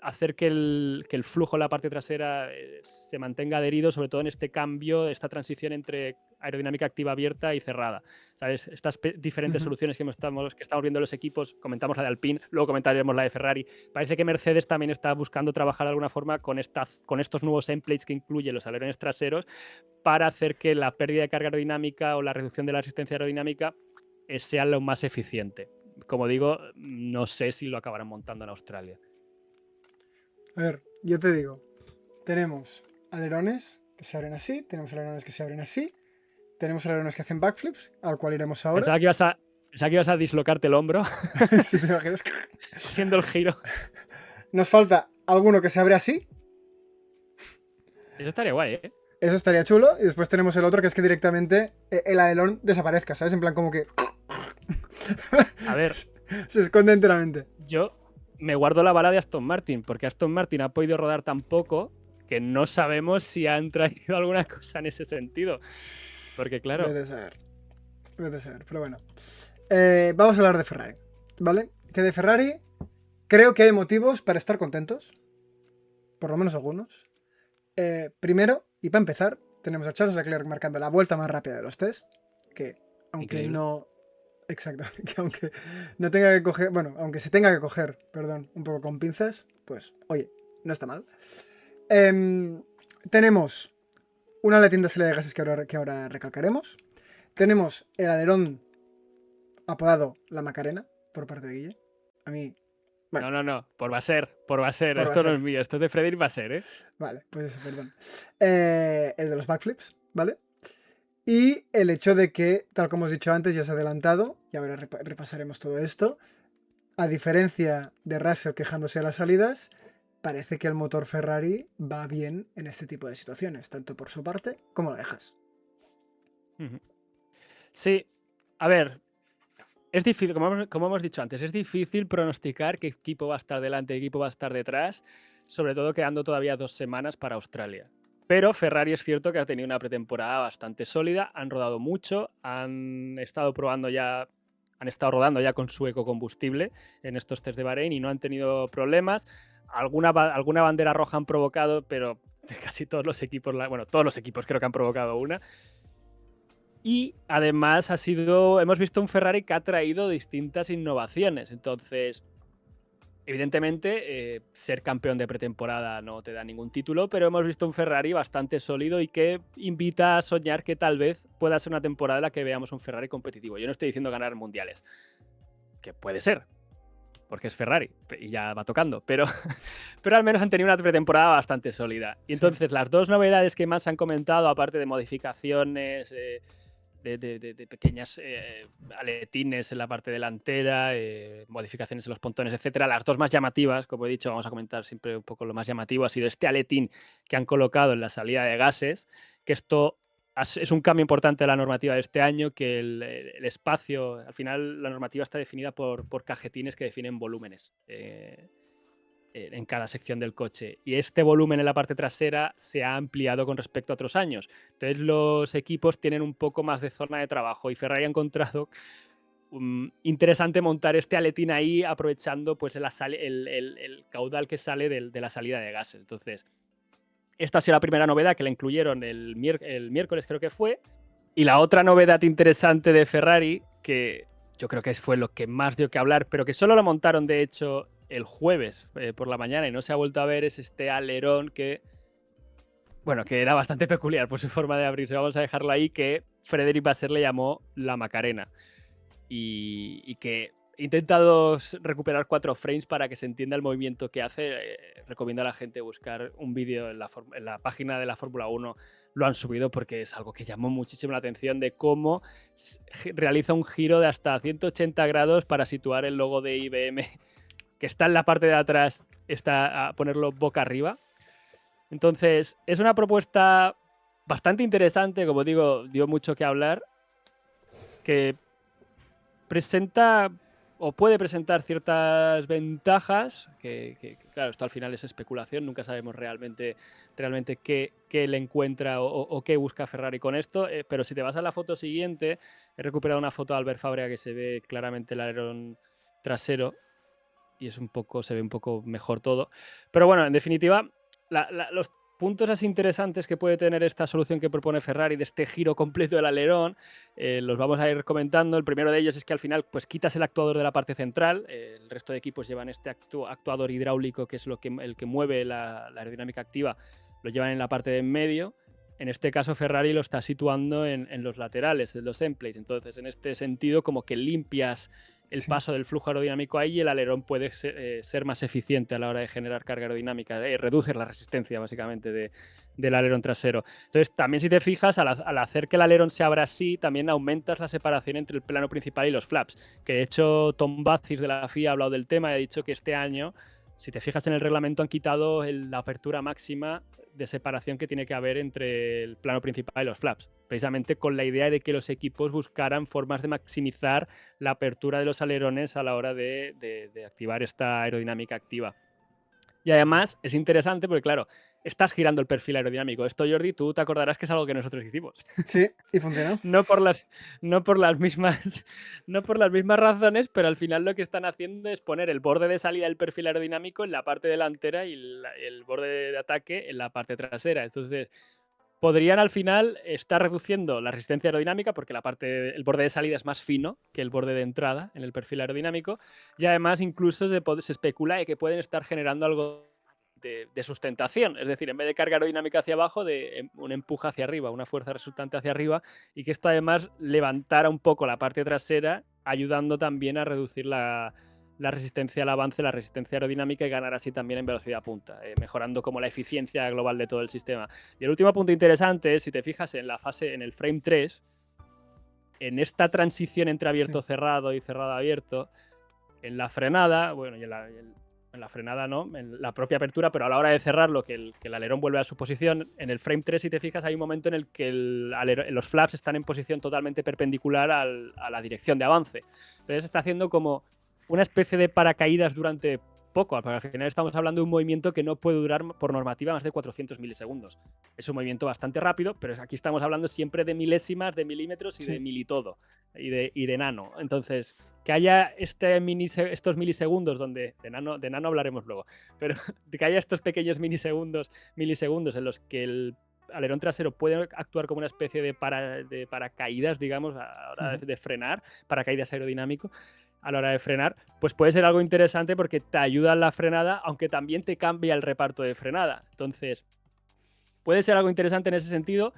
hacer que el flujo en la parte trasera se mantenga adherido, sobre todo en este cambio, esta transición entre aerodinámica activa abierta y cerrada. ¿Sabes? Estas diferentes soluciones que estamos viendo en los equipos, comentamos la de Alpine, luego comentaremos la de Ferrari. Parece que Mercedes también está buscando trabajar de alguna forma con estos nuevos templates que incluyen los alerones traseros para hacer que la pérdida de carga aerodinámica o la reducción de la resistencia aerodinámica sea lo más eficiente. Como digo, no sé si lo acabarán montando en Australia. A ver, yo te digo, tenemos alerones que se abren así, tenemos alerones que se abren así, tenemos alerones que hacen backflips, al cual iremos ahora. Pensaba que ibas a dislocarte el hombro Si te imaginas. haciendo el giro. Nos falta alguno que se abre así. Eso estaría guay, ¿eh? Eso estaría chulo. Y después tenemos el otro que es que directamente el alerón desaparezca, ¿sabes? En plan como que... A ver, se esconde enteramente. yo me guardo la bala de Aston Martin, porque Aston Martin ha podido rodar tan poco que no sabemos si han traído alguna cosa en ese sentido. Porque claro... Vete a saber. Vete a saber, pero bueno. Vamos a hablar de Ferrari, ¿vale? Que de Ferrari creo que hay motivos para estar contentos. Por lo menos algunos. Primero, y para empezar, tenemos a Charles Leclerc marcando la vuelta más rápida de los test. Que aunque Increíble. no... Exacto, que aunque no tenga que coger, bueno, aunque se tenga que coger, perdón, un poco con pinzas, pues, oye, no está mal. Tenemos una aletín de salida de gases que ahora recalcaremos. Tenemos el alerón apodado La Macarena por parte de Guille. A mí, bueno, No, por Baser. Por Esto no Vasser. es mío, esto es de Frederic Baser, ¿eh? vale, pues eso, perdón. El de los backflips, ¿vale? Y el hecho de que, tal como os he dicho antes, ya se ha adelantado, y ahora repasaremos todo esto. A diferencia de Russell quejándose de las salidas, parece que el motor Ferrari va bien en este tipo de situaciones, tanto por su parte como la dejas. Sí, a ver, es difícil, como hemos dicho antes, es difícil pronosticar qué equipo va a estar delante y qué equipo va a estar detrás, sobre todo quedando todavía 2 semanas para Australia. Pero Ferrari es cierto que ha tenido una pretemporada bastante sólida, han rodado mucho, han estado rodando ya con su ecocombustible en estos test de Bahrein y no han tenido problemas. Alguna bandera roja han provocado, pero casi todos los equipos, todos los equipos creo que han provocado una. Y además hemos visto un Ferrari que ha traído distintas innovaciones. Entonces, evidentemente, ser campeón de pretemporada no te da ningún título, pero hemos visto un Ferrari bastante sólido y que invita a soñar que tal vez pueda ser una temporada en la que veamos un Ferrari competitivo. Yo no estoy diciendo ganar mundiales, que puede ser, porque es Ferrari y ya va tocando, pero al menos han tenido una pretemporada bastante sólida. Y entonces las dos novedades que más han comentado, aparte de modificaciones... De pequeñas aletines en la parte delantera, modificaciones en los pontones, etcétera. Las dos más llamativas, como he dicho, vamos a comentar siempre un poco lo más llamativo, ha sido este aletín que han colocado en la salida de gases, que esto es un cambio importante de la normativa de este año, que el espacio, al final la normativa está definida por cajetines que definen volúmenes en cada sección del coche. Y este volumen en la parte trasera se ha ampliado con respecto a otros años. Entonces los equipos tienen un poco más de zona de trabajo y Ferrari ha encontrado interesante montar este aletín ahí aprovechando pues, el caudal que sale de la salida de gases. Entonces, esta ha sido la primera novedad que la incluyeron el miércoles creo que fue. Y la otra novedad interesante de Ferrari, que yo creo que fue lo que más dio que hablar, pero que solo lo montaron de hecho el jueves por la mañana y no se ha vuelto a ver, es este alerón que, bueno, que era bastante peculiar por su forma de abrirse. Vamos a dejarlo ahí, que Frederic Vasseur le llamó la Macarena y que he intentado recuperar 4 frames para que se entienda el movimiento que hace. Recomiendo a la gente buscar un vídeo en la página de la Fórmula 1. Lo han subido porque es algo que llamó muchísimo la atención de cómo realiza un giro de hasta 180 grados para situar el logo de IBM que está en la parte de atrás, a ponerlo boca arriba. Entonces, es una propuesta bastante interesante, como digo, dio mucho que hablar, que presenta o puede presentar ciertas ventajas, que claro, esto al final es especulación, nunca sabemos realmente qué le encuentra o qué busca Ferrari con esto, pero si te vas a la foto siguiente, he recuperado una foto de Albert Fabrea que se ve claramente el alerón trasero, y se ve un poco mejor todo. Pero bueno, en definitiva, los puntos así interesantes que puede tener esta solución que propone Ferrari de este giro completo del alerón, los vamos a ir comentando. El primero de ellos es que al final pues quitas el actuador de la parte central, el resto de equipos llevan este actuador hidráulico, que es el que mueve la aerodinámica activa, lo llevan en la parte de en medio. En este caso Ferrari lo está situando en los laterales, en los endplates. Entonces, en este sentido, como que limpias el paso del flujo aerodinámico ahí y el alerón puede ser más eficiente a la hora de generar carga aerodinámica, reduce la resistencia básicamente del alerón trasero. Entonces, también si te fijas, al hacer que el alerón se abra así, también aumentas la separación entre el plano principal y los flaps, que de hecho Tom Bazis de la FIA ha hablado del tema y ha dicho que este año, si te fijas en el reglamento, han quitado la apertura máxima de separación que tiene que haber entre el plano principal y los flaps, precisamente con la idea de que los equipos buscaran formas de maximizar la apertura de los alerones a la hora de activar esta aerodinámica activa. Y además es interesante porque, claro, estás girando el perfil aerodinámico. Esto, Jordi, tú te acordarás que es algo que nosotros hicimos. Sí, y funcionó. No por las mismas razones, pero al final lo que están haciendo es poner el borde de salida del perfil aerodinámico en la parte delantera y el borde de ataque en la parte trasera. Entonces, podrían al final estar reduciendo la resistencia aerodinámica porque el borde de salida es más fino que el borde de entrada en el perfil aerodinámico, y además incluso se especula de que pueden estar generando algo de sustentación, es decir, en vez de carga aerodinámica hacia abajo, de un empuje hacia arriba, una fuerza resultante hacia arriba, y que esto además levantara un poco la parte trasera, ayudando también a reducir la resistencia al avance, la resistencia aerodinámica, y ganar así también en velocidad punta, mejorando como la eficiencia global de todo el sistema. Y el último punto interesante es, si te fijas en el frame 3, en esta transición entre abierto-cerrado y cerrado-abierto, en la frenada, bueno, y en la frenada no, en la propia apertura, pero a la hora de cerrarlo, que el alerón vuelve a su posición, en el frame 3, si te fijas, hay un momento en el que los flaps están en posición totalmente perpendicular a la dirección de avance. Entonces está haciendo como una especie de paracaídas durante poco, porque al final estamos hablando de un movimiento que no puede durar por normativa más de 400 milisegundos. Es un movimiento bastante rápido, pero aquí estamos hablando siempre de milésimas, de milímetros y de militodo y de nano. Entonces, que haya estos milisegundos donde de nano hablaremos luego, pero que haya estos pequeños milisegundos en los que el alerón trasero puede actuar como una especie de paracaídas, digamos, a la hora de frenar, paracaídas aerodinámico a la hora de frenar, pues puede ser algo interesante porque te ayuda en la frenada, aunque también te cambia el reparto de frenada. Entonces, puede ser algo interesante en ese sentido,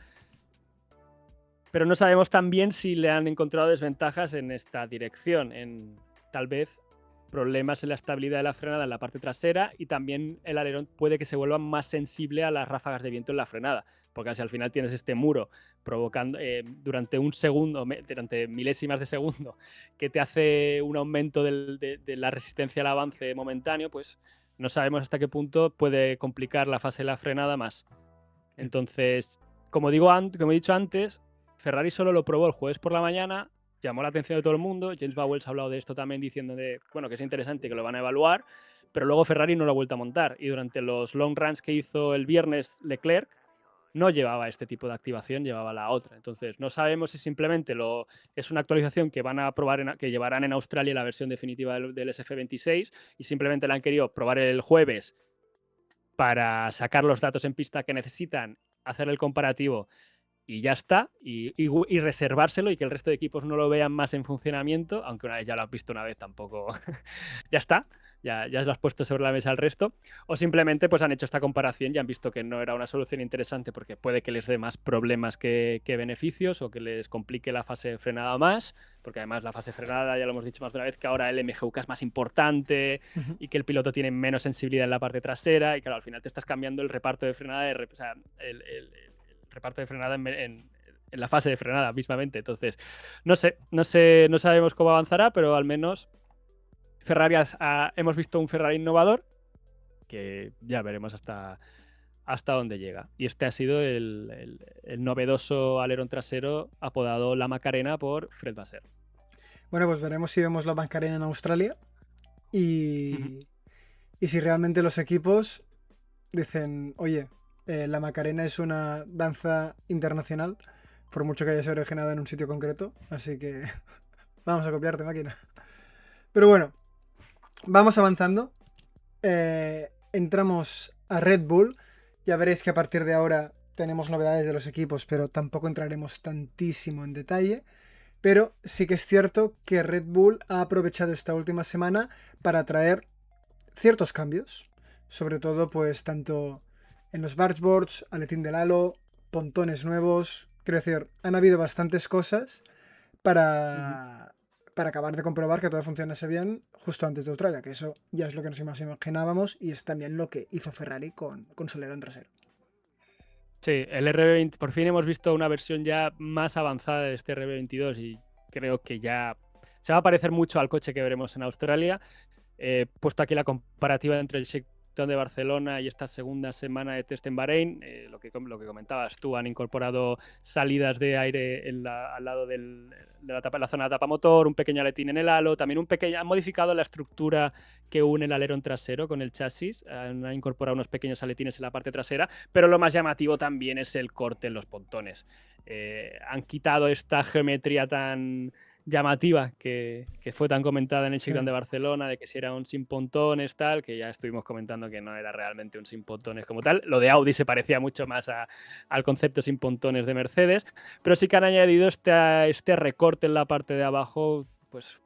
pero no sabemos también si le han encontrado desventajas en esta dirección, en tal vez problemas en la estabilidad de la frenada en la parte trasera, y también el alerón puede que se vuelva más sensible a las ráfagas de viento en la frenada, porque si al final tienes este muro provocando durante un segundo, durante milésimas de segundo, que te hace un aumento de la resistencia al avance momentáneo, pues no sabemos hasta qué punto puede complicar la fase de la frenada más. Entonces, como he dicho antes, Ferrari solo lo probó el jueves por la mañana, llamó la atención de todo el mundo. James Bowles ha hablado de esto también, diciendo que es interesante, que lo van a evaluar, pero luego Ferrari no lo ha vuelto a montar, y durante los long runs que hizo el viernes Leclerc no llevaba este tipo de activación, llevaba la otra. Entonces, no sabemos si simplemente es una actualización que van a probar, que llevarán en Australia la versión definitiva del SF26, y simplemente la han querido probar el jueves para sacar los datos en pista que necesitan, hacer el comparativo y ya está, y reservárselo, y que el resto de equipos no lo vean más en funcionamiento, aunque una vez ya lo has visto una vez tampoco, ya está, ya lo has puesto sobre la mesa al resto, o simplemente pues han hecho esta comparación y han visto que no era una solución interesante porque puede que les dé más problemas que beneficios, o que les complique la fase de frenada más, porque además la fase de frenada, ya lo hemos dicho más de una vez, que ahora el MGUK es más importante y que el piloto tiene menos sensibilidad en la parte trasera, y claro, al final te estás cambiando el reparto de frenada, o sea, el reparto de frenada en la fase de frenada mismamente. Entonces, no sabemos cómo avanzará, pero al menos Ferrari hemos visto un Ferrari innovador, que ya veremos hasta dónde llega. Y este ha sido el novedoso alerón trasero apodado la Macarena por Fred Vasseur. Bueno, pues veremos si vemos la Macarena en Australia y si realmente los equipos dicen, oye, la Macarena es una danza internacional, por mucho que haya sido originada en un sitio concreto, así que vamos a copiarte, máquina. Pero bueno, vamos avanzando. Entramos a Red Bull, Ya veréis que a partir de ahora tenemos novedades de los equipos, pero tampoco entraremos tantísimo en detalle. Pero sí que es cierto que Red Bull ha aprovechado esta última semana para traer ciertos cambios. Sobre todo, pues, tanto en los bargeboards, aletín del halo, pontones nuevos. Quiero decir, han habido bastantes cosas Ujú. para acabar de comprobar que todo funcionase bien justo antes de Australia, que eso ya es lo que nos imaginábamos y es también lo que hizo Ferrari con su alerón trasero. Sí, el RB20, por fin hemos visto una versión ya más avanzada de este RB22 y creo que ya se va a parecer mucho al coche que veremos en Australia. Puesto aquí la comparativa entre el Shakedown de Barcelona y esta segunda semana de test en Bahrein, lo que comentabas tú, han incorporado salidas de aire al lado la zona de tapa motor, un pequeño aletín en el halo, también han modificado la estructura que une el alerón trasero con el chasis, han incorporado unos pequeños aletines en la parte trasera, pero lo más llamativo también es el corte en los pontones. Han quitado esta geometría tan llamativa que fue tan comentada en el Sí. Shakedown de Barcelona, de que si era un sin pontones, tal, que ya estuvimos comentando que no era realmente un sin pontones como tal. Lo de Audi se parecía mucho más al concepto sin pontones de Mercedes, pero sí que han añadido este recorte en la parte de abajo, pues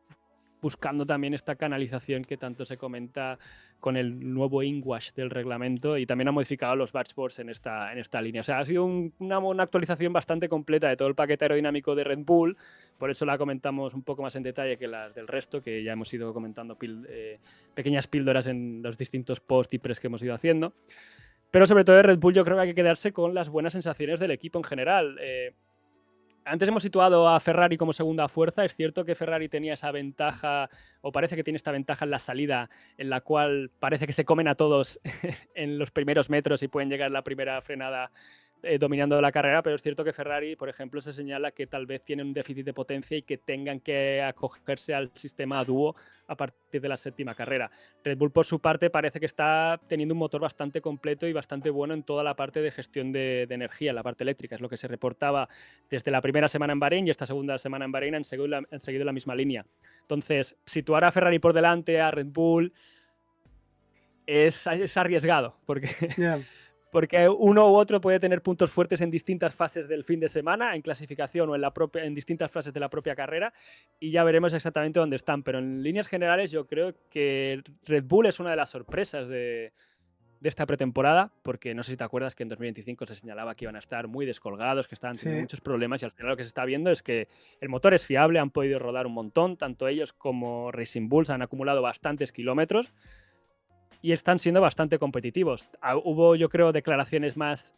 buscando también esta canalización que tanto se comenta con el nuevo Inwash del reglamento, y también han modificado los batchboards en esta línea. O sea, ha sido una actualización bastante completa de todo el paquete aerodinámico de Red Bull, por eso la comentamos un poco más en detalle que las del resto, que ya hemos ido comentando pequeñas píldoras en los distintos post y press que hemos ido haciendo. Pero sobre todo de Red Bull yo creo que hay que quedarse con las buenas sensaciones del equipo en general. Antes hemos situado a Ferrari como segunda fuerza. Es cierto que Ferrari tenía esa ventaja, o parece que tiene esta ventaja en la salida, en la cual parece que se comen a todos en los primeros metros y pueden llegar a la primera frenada dominando la carrera, pero es cierto que Ferrari, por ejemplo, se señala que tal vez tienen un déficit de potencia y que tengan que acogerse al sistema dúo a partir de la séptima carrera. Red Bull, por su parte, parece que está teniendo un motor bastante completo y bastante bueno en toda la parte de gestión de energía, en la parte eléctrica. Es lo que se reportaba desde la primera semana en Bahrein, y esta segunda semana en Bahrein han seguido la misma línea. Entonces, situar a Ferrari por delante, a Red Bull, es arriesgado, porque Yeah. porque uno u otro puede tener puntos fuertes en distintas fases del fin de semana, en clasificación o en distintas fases de la propia carrera, y ya veremos exactamente dónde están. Pero en líneas generales yo creo que Red Bull es una de las sorpresas de esta pretemporada, porque no sé si te acuerdas que en 2025 se señalaba que iban a estar muy descolgados, que estaban teniendo Sí. muchos problemas, y al final lo que se está viendo es que el motor es fiable, han podido rodar un montón, tanto ellos como Racing Bulls han acumulado bastantes kilómetros y están siendo bastante competitivos. Hubo, yo creo, declaraciones más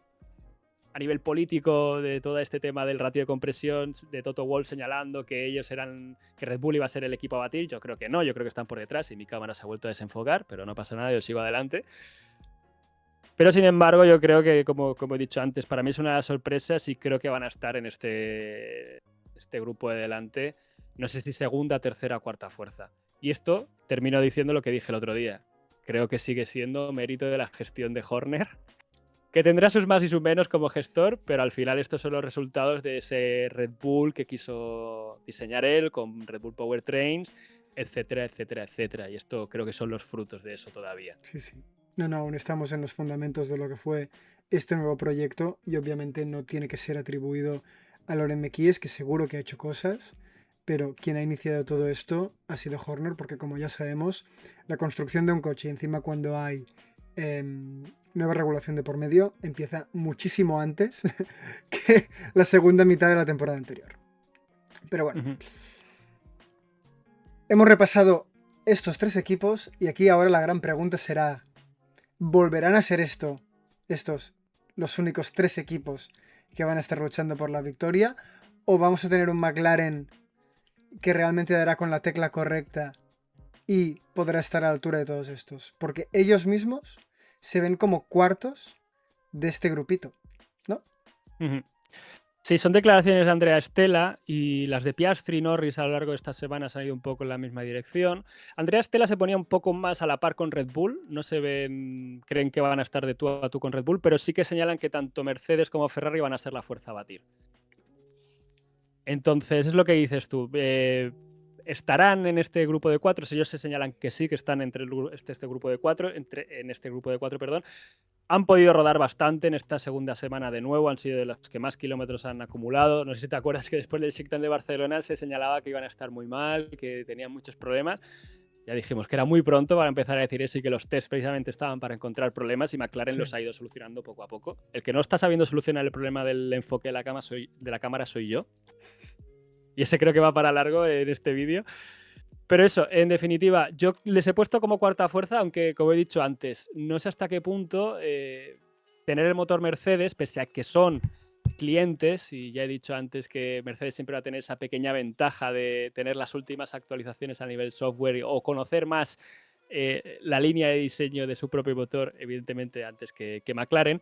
a nivel político de todo este tema del ratio de compresión de Toto Wolff señalando que que Red Bull iba a ser el equipo a batir. Yo creo que no, yo creo que están por detrás y mi cámara se ha vuelto a desenfocar, pero no pasa nada, yo sigo adelante. Pero sin embargo, yo creo que, como he dicho antes, para mí es una de las sorpresas y creo que van a estar en este grupo de delante, no sé si segunda, tercera o cuarta fuerza. Y esto termino diciendo lo que dije el otro día. Creo que sigue siendo mérito de la gestión de Horner, que tendrá sus más y sus menos como gestor, pero al final estos son los resultados de ese Red Bull que quiso diseñar él con Red Bull Powertrains, etcétera, etcétera, etcétera. Y esto creo que son los frutos de eso todavía. Sí, sí. No, aún estamos en los fundamentos de lo que fue este nuevo proyecto y obviamente no tiene que ser atribuido a Loren Mekies, que seguro que ha hecho cosas, pero quien ha iniciado todo esto ha sido Horner, porque como ya sabemos, la construcción de un coche, y encima cuando hay nueva regulación de por medio, empieza muchísimo antes que la segunda mitad de la temporada anterior. Pero bueno, hemos repasado estos tres equipos y aquí ahora la gran pregunta será: ¿volverán a ser estos los únicos tres equipos que van a estar luchando por la victoria? ¿O vamos a tener un McLaren que realmente dará con la tecla correcta y podrá estar a la altura de todos estos? Porque ellos mismos se ven como cuartos de este grupito, ¿no? Sí, son declaraciones de Andrea Stella, y las de Piastri y Norris a lo largo de estas semanas han ido un poco en la misma dirección. Andrea Stella se ponía un poco más a la par con Red Bull, no se creen que van a estar de tú a tú con Red Bull, pero sí que señalan que tanto Mercedes como Ferrari van a ser la fuerza a batir. Entonces, es lo que dices tú. ¿Estarán en este grupo de cuatro? Si ellos se señalan que sí, que están entre este grupo de cuatro, en este grupo de cuatro, perdón. Han podido rodar bastante en esta segunda semana de nuevo, han sido de los que más kilómetros han acumulado. No sé si te acuerdas que después del Shakedown de Barcelona se señalaba que iban a estar muy mal, que tenían muchos problemas. Ya dijimos que era muy pronto para empezar a decir eso y que los tests precisamente estaban para encontrar problemas y McLaren los ha ido solucionando poco a poco. El que no está sabiendo solucionar el problema del enfoque de la cámara soy yo. Y ese creo que va para largo en este vídeo. Pero eso, en definitiva, yo les he puesto como cuarta fuerza, aunque como he dicho antes, no sé hasta qué punto tener el motor Mercedes, pese a que son clientes, y ya he dicho antes que Mercedes siempre va a tener esa pequeña ventaja de tener las últimas actualizaciones a nivel software o conocer más la línea de diseño de su propio motor, evidentemente antes que McLaren.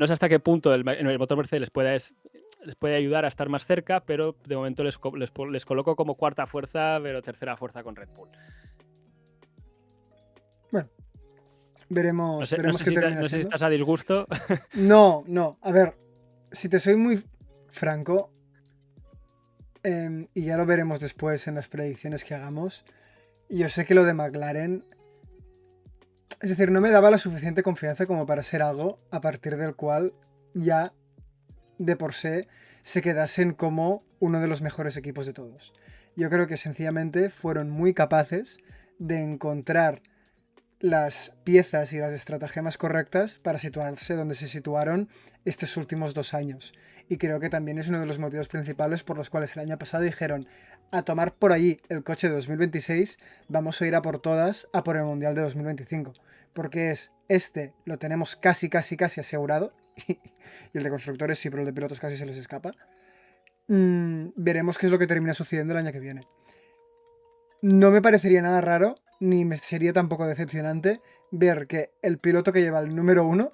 No sé hasta qué punto el motor Mercedes les puede ayudar a estar más cerca, pero de momento les coloco como cuarta fuerza, pero tercera fuerza con Red Bull. Bueno, veremos qué termina siendo. No sé si estás a disgusto. No. A ver, si te soy muy franco, y ya lo veremos después en las predicciones que hagamos, yo sé que lo de McLaren... Es decir, no me daba la suficiente confianza como para ser algo a partir del cual ya de por sí se quedasen como uno de los mejores equipos de todos. Yo creo que sencillamente fueron muy capaces de encontrar las piezas y las estratagemas correctas para situarse donde se situaron estos últimos 2 años. Y creo que también es uno de los motivos principales por los cuales el año pasado dijeron: a tomar por allí el coche de 2026, vamos a ir a por todas, a por el Mundial de 2025. Porque lo tenemos casi asegurado, y el de constructores sí, pero el de pilotos casi se les escapa. Veremos qué es lo que termina sucediendo el año que viene. No me parecería nada raro, ni me sería tampoco decepcionante ver que el piloto que lleva el número 1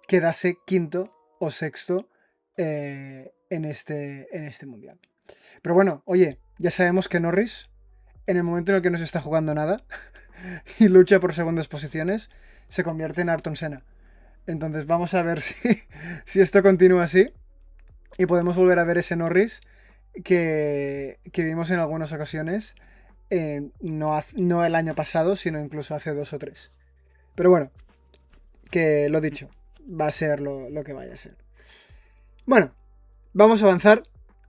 quedase quinto o sexto en este mundial. Pero bueno, oye, ya sabemos que Norris, en el momento en el que no se está jugando nada y lucha por segundas posiciones, se convierte en Ayrton Senna. Entonces vamos a ver si esto continúa así y podemos volver a ver ese Norris que vimos en algunas ocasiones, no el año pasado, sino incluso hace 2 o 3. Pero bueno, que lo dicho, va a ser lo que vaya a ser. Bueno, vamos a avanzar.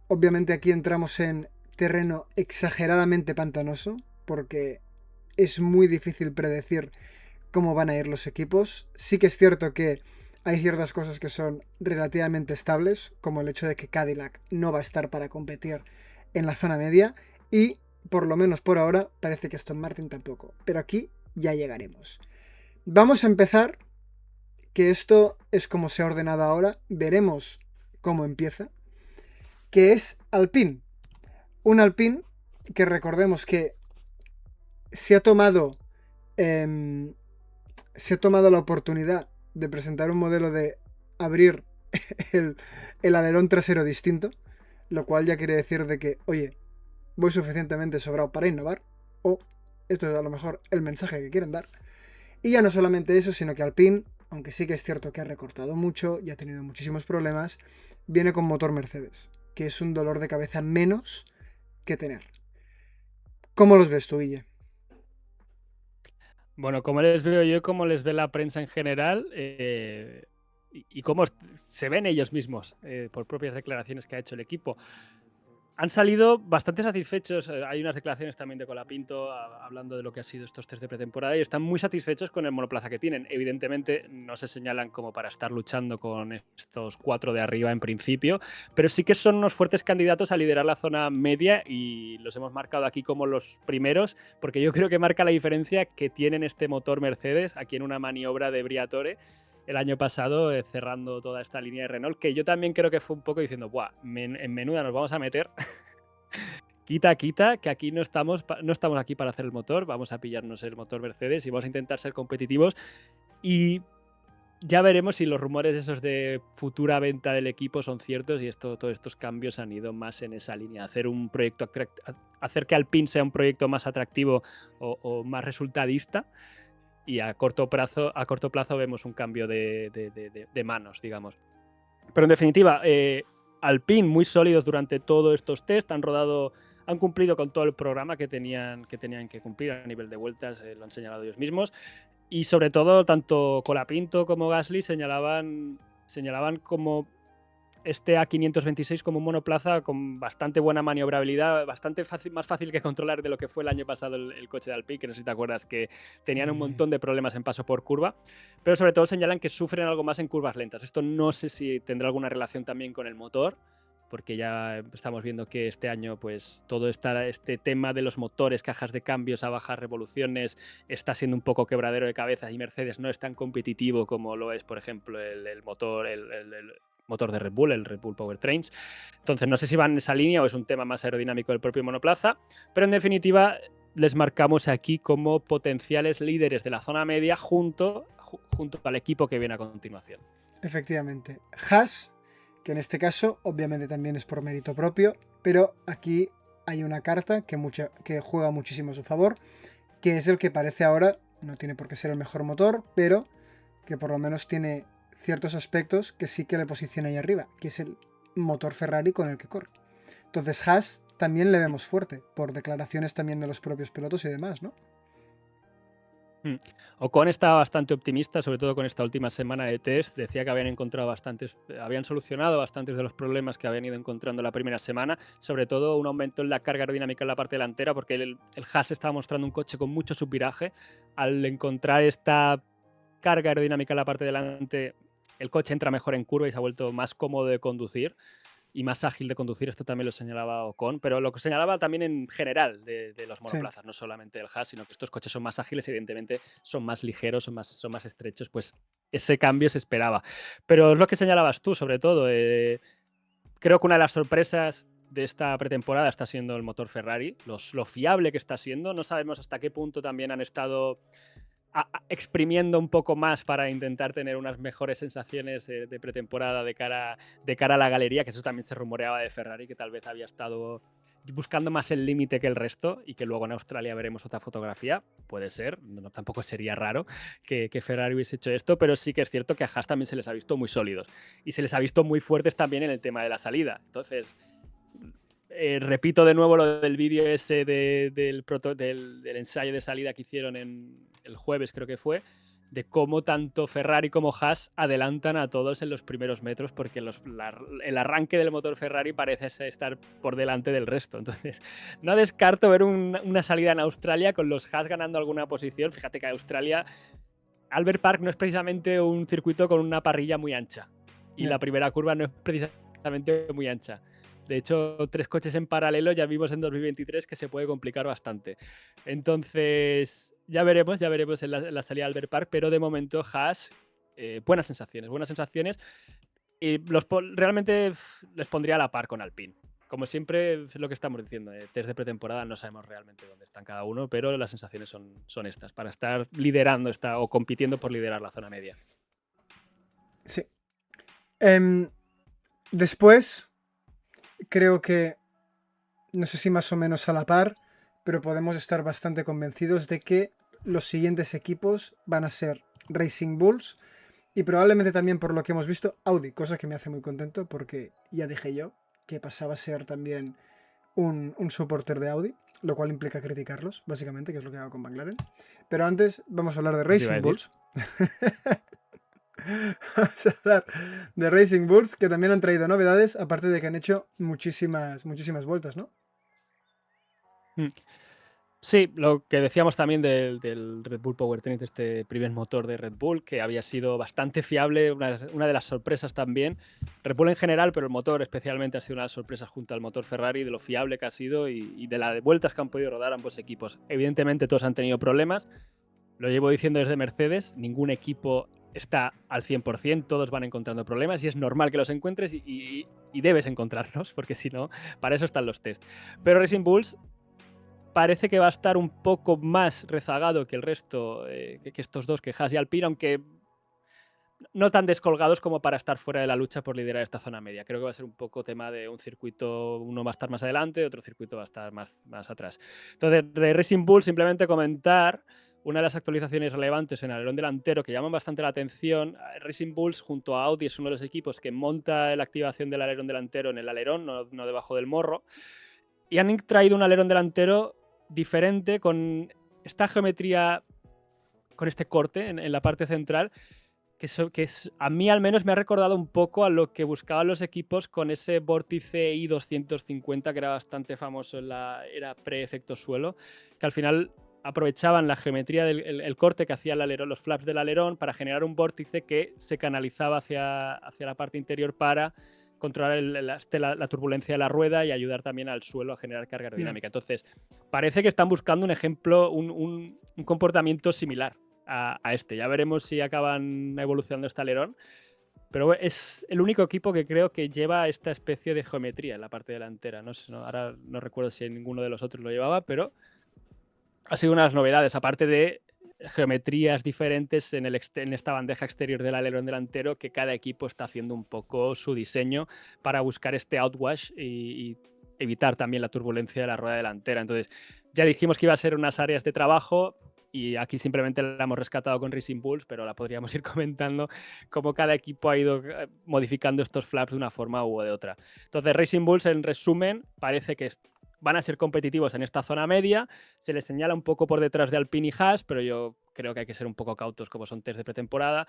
Obviamente aquí entramos en terreno exageradamente pantanoso, porque es muy difícil predecir cómo van a ir los equipos. Sí que es cierto que hay ciertas cosas que son relativamente estables, como el hecho de que Cadillac no va a estar para competir en la zona media, y por lo menos por ahora parece que Aston Martin tampoco. Pero aquí ya llegaremos. Vamos a empezar, que esto es como se ha ordenado ahora, veremos cómo empieza, que es Alpine. Un Alpine que recordemos que se ha tomado la oportunidad de presentar un modelo de abrir el alerón trasero distinto, lo cual ya quiere decir de que, oye, voy suficientemente sobrado para innovar, o esto es a lo mejor el mensaje que quieren dar. Y ya no solamente eso, sino que Alpine, aunque sí que es cierto que ha recortado mucho y ha tenido muchísimos problemas, viene con motor Mercedes, que es un dolor de cabeza menos que tener. ¿Cómo los ves tú, Guille? Bueno, como les veo yo, como les ve la prensa en general, y cómo se ven ellos mismos por propias declaraciones que ha hecho el equipo. Han salido bastante satisfechos. Hay unas declaraciones también de Colapinto hablando de lo que ha sido estos test de pretemporada y están muy satisfechos con el monoplaza que tienen. Evidentemente no se señalan como para estar luchando con estos 4 de arriba en principio, pero sí que son unos fuertes candidatos a liderar la zona media y los hemos marcado aquí como los primeros porque yo creo que marca la diferencia que tienen este motor Mercedes aquí en una maniobra de Briatore el año pasado, cerrando toda esta línea de Renault, que yo también creo que fue un poco diciendo, ¡buah! En menuda nos vamos a meter. Quita, que aquí no estamos aquí para hacer el motor, vamos a pillarnos el motor Mercedes y vamos a intentar ser competitivos. Y ya veremos si los rumores esos de futura venta del equipo son ciertos y todos estos cambios han ido más en esa línea, hacer que Alpine sea un proyecto más atractivo o más resultadista. Y a corto plazo vemos un cambio de manos, digamos. Pero en definitiva, Alpine muy sólidos durante todos estos test, han rodado han cumplido con todo el programa que tenían que cumplir a nivel de vueltas, lo han señalado ellos mismos. Y sobre todo, tanto Colapinto como Gasly señalaban como este A526 como un monoplaza con bastante buena maniobrabilidad, bastante fácil, más fácil que controlar de lo que fue el año pasado el coche de Alpine, que no sé si te acuerdas que tenían un montón de problemas en paso por curva, pero sobre todo señalan que sufren algo más en curvas lentas. Esto no sé si tendrá alguna relación también con el motor, porque ya estamos viendo que este año pues todo este tema de los motores, cajas de cambios a bajas revoluciones está siendo un poco quebradero de cabeza y Mercedes no es tan competitivo como lo es, por ejemplo, el motor motor de Red Bull, el Red Bull Powertrains. Entonces, no sé si van en esa línea o es un tema más aerodinámico del propio monoplaza, pero en definitiva les marcamos aquí como potenciales líderes de la zona media junto al equipo que viene a continuación. Efectivamente. Haas, que en este caso obviamente también es por mérito propio, pero aquí hay una carta que juega muchísimo a su favor, que es el que parece ahora, no tiene por qué ser el mejor motor, pero que por lo menos tiene ciertos aspectos que sí que le posiciona ahí arriba, que es el motor Ferrari con el que corre. Entonces Haas también le vemos fuerte, por declaraciones también de los propios pilotos y demás, ¿no? Ocon está bastante optimista, sobre todo con esta última semana de test. Decía que habían solucionado bastantes de los problemas que habían ido encontrando la primera semana, sobre todo un aumento en la carga aerodinámica en la parte delantera, porque el Haas estaba mostrando un coche con mucho subviraje. Al encontrar esta carga aerodinámica en la parte delante, el coche entra mejor en curva y se ha vuelto más cómodo de conducir y más ágil de conducir. Esto también lo señalaba Ocon, pero lo que señalaba también en general de los monoplazas, sí, no solamente el Haas, sino que estos coches son más ágiles, evidentemente son más ligeros, son más estrechos, pues ese cambio se esperaba. Pero es lo que señalabas tú, sobre todo. Creo que una de las sorpresas de esta pretemporada está siendo el motor Ferrari, lo fiable que está siendo. No sabemos hasta qué punto también han estado exprimiendo un poco más para intentar tener unas mejores sensaciones de pretemporada de cara a la galería, que eso también se rumoreaba de Ferrari, que tal vez había estado buscando más el límite que el resto y que luego en Australia veremos otra fotografía. Puede ser, no, tampoco sería raro que Ferrari hubiese hecho esto, pero sí que es cierto que a Haas también se les ha visto muy sólidos y se les ha visto muy fuertes también en el tema de la salida. Entonces, repito de nuevo lo del vídeo ese del ensayo de salida que hicieron el jueves, creo que fue, de cómo tanto Ferrari como Haas adelantan a todos en los primeros metros, porque el arranque del motor Ferrari parece estar por delante del resto. Entonces, no descarto ver una salida en Australia con los Haas ganando alguna posición. Fíjate que Australia, Albert Park no es precisamente un circuito con una parrilla muy ancha, y la primera curva no es precisamente muy ancha. De hecho, 3 coches en paralelo ya vimos en 2023 que se puede complicar bastante. Entonces, ya veremos en la salida de Albert Park, pero de momento Haas, buenas sensaciones. Y realmente les pondría a la par con Alpine. Como siempre, es lo que estamos diciendo, test de pretemporada no sabemos realmente dónde están cada uno, pero las sensaciones son estas, para estar liderando o compitiendo por liderar la zona media. Sí. Después, creo que, no sé si más o menos a la par, pero podemos estar bastante convencidos de que los siguientes equipos van a ser Racing Bulls y probablemente también, por lo que hemos visto, Audi, cosa que me hace muy contento porque ya dije yo que pasaba a ser también un supporter de Audi, lo cual implica criticarlos, básicamente, que es lo que hago con McLaren. Pero antes vamos a hablar de Racing Bulls. Vamos a hablar de Racing Bulls, que también han traído novedades, aparte de que han hecho muchísimas vueltas, ¿no? Sí, lo que decíamos también del Red Bull Powertrain, este primer motor de Red Bull, que había sido bastante fiable, una de las sorpresas también. Red Bull en general, pero el motor especialmente ha sido una de las sorpresas junto al motor Ferrari, de lo fiable que ha sido y de las vueltas que han podido rodar ambos equipos. Evidentemente todos han tenido problemas, lo llevo diciendo desde Mercedes, ningún equipo está al 100%, todos van encontrando problemas y es normal que los encuentres y debes encontrarlos, porque si no, para eso están los test. Pero Racing Bulls parece que va a estar un poco más rezagado que el resto, que estos dos, que Haas y Alpine, aunque no tan descolgados como para estar fuera de la lucha por liderar esta zona media. Creo que va a ser un poco tema de un circuito, uno va a estar más adelante, otro circuito va a estar más atrás. Entonces, de Racing Bull, simplemente comentar una de las actualizaciones relevantes en el alerón delantero que llaman bastante la atención. Racing Bulls junto a Audi es uno de los equipos que monta la activación del alerón delantero en el alerón, no debajo del morro. Y han traído un alerón delantero diferente con esta geometría, con este corte en la parte central, a mí al menos me ha recordado un poco a lo que buscaban los equipos con ese vórtice I250 que era bastante famoso en la era pre-efecto suelo, que al final aprovechaban la geometría del corte que hacía el alerón, los flaps del alerón, para generar un vórtice que se canalizaba hacia la parte interior para controlar la turbulencia de la rueda y ayudar también al suelo a generar carga aerodinámica. Entonces, parece que están buscando un ejemplo, un comportamiento similar a este. Ya veremos si acaban evolucionando este alerón, pero es el único equipo que creo que lleva esta especie de geometría en la parte delantera. No sé, ahora no recuerdo si ninguno de los otros lo llevaba, pero ha sido unas novedades, aparte de geometrías diferentes en esta bandeja exterior del alerón delantero, que cada equipo está haciendo un poco su diseño para buscar este outwash y evitar también la turbulencia de la rueda delantera. Entonces, ya dijimos que iba a ser unas áreas de trabajo y aquí simplemente la hemos rescatado con Racing Bulls, pero la podríamos ir comentando cómo cada equipo ha ido modificando estos flaps de una forma u de otra. Entonces, Racing Bulls, en resumen, parece que van a ser competitivos en esta zona media. Se les señala un poco por detrás de Alpine y Haas, pero yo creo que hay que ser un poco cautos como son test de pretemporada.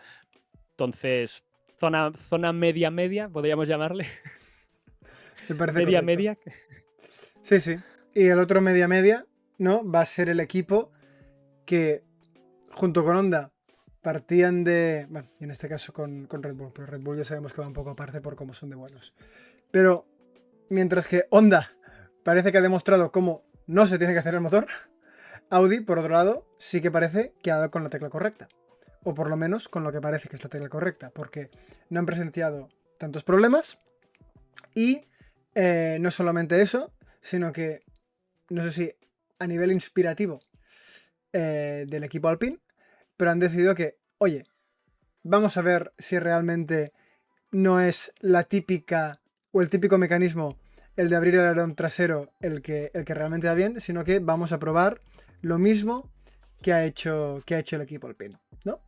Entonces, zona media, podríamos llamarle. Me parece correcto. Media. Sí, sí. Y el otro media, ¿no? Va a ser el equipo que, junto con Honda, partían de... Bueno, y en este caso con Red Bull, pero Red Bull ya sabemos que va un poco aparte por cómo son de buenos. Pero, mientras que Honda parece que ha demostrado cómo no se tiene que hacer el motor, Audi, por otro lado, sí que parece que ha dado con la tecla correcta. O por lo menos con lo que parece que es la tecla correcta, porque no han presenciado tantos problemas y no solamente eso, sino que, no sé si a nivel inspirativo del equipo Alpine, pero han decidido que, oye, vamos a ver si realmente no es la típica o el típico mecanismo el de abrir el alerón trasero el que realmente va bien, sino que vamos a probar lo mismo que ha hecho el equipo Alpine, ¿no?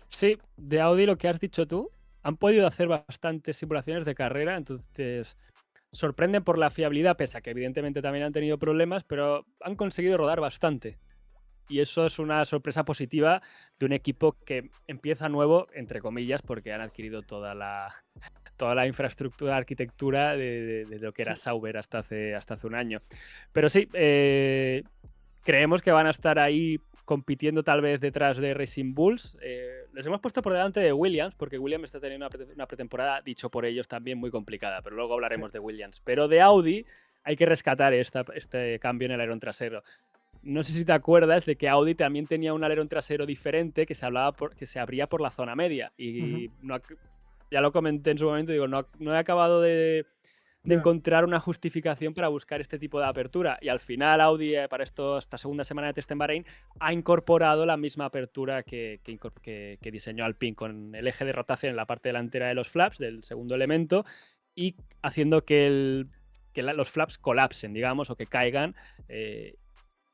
Sí, de Audi lo que has dicho tú, han podido hacer bastantes simulaciones de carrera, entonces sorprenden por la fiabilidad, pese a que evidentemente también han tenido problemas, pero han conseguido rodar bastante. Y eso es una sorpresa positiva de un equipo que empieza nuevo, entre comillas, porque han adquirido toda la infraestructura, arquitectura de lo que era Sauber hasta hace un año. Pero sí, creemos que van a estar ahí compitiendo tal vez detrás de Racing Bulls. Les hemos puesto por delante de Williams, porque Williams está teniendo una pretemporada, dicho por ellos, también muy complicada, pero luego hablaremos de Williams. Pero de Audi hay que rescatar este cambio en el alerón trasero. No sé si te acuerdas de que Audi también tenía un alerón trasero diferente que se abría por la zona media. Y ya lo comenté en su momento, digo, no he acabado de encontrar una justificación para buscar este tipo de apertura. Y al final Audi, para esta segunda semana de test en Bahrein, ha incorporado la misma apertura que diseñó Alpine, con el eje de rotación en la parte delantera de los flaps, del segundo elemento, y haciendo que los flaps colapsen, digamos, o que caigan,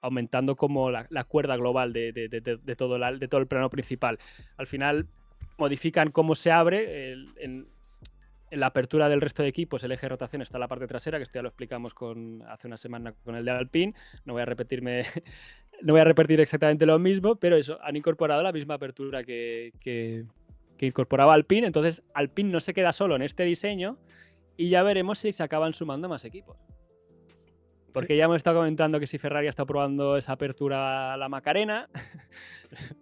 aumentando como la cuerda global de todo el plano principal. Al final modifican cómo se abre en la apertura del resto de equipos. El eje de rotación está en la parte trasera, que esto ya lo explicamos hace una semana con el de Alpine. No voy a repetir exactamente lo mismo, pero eso, han incorporado la misma apertura que incorporaba Alpine. Entonces Alpine no se queda solo en este diseño y ya veremos si se acaban sumando más equipos. Porque ya hemos estado comentando que si Ferrari está probando esa apertura a la Macarena,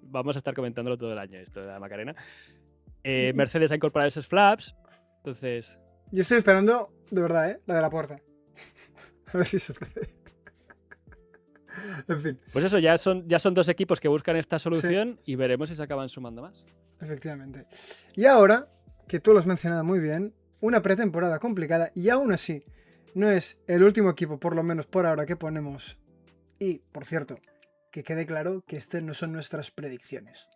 vamos a estar comentándolo todo el año, esto de la Macarena. Mercedes ha incorporado esos flaps, entonces... Yo estoy esperando, de verdad, la de la puerta. A ver si se puede. En fin. Pues eso, ya son dos equipos que buscan esta solución, sí, y veremos si se acaban sumando más. Efectivamente. Y ahora, que tú lo has mencionado muy bien, una pretemporada complicada y aún así... No es el último equipo, por lo menos por ahora, que ponemos. Y, por cierto, que quede claro que no son nuestras predicciones.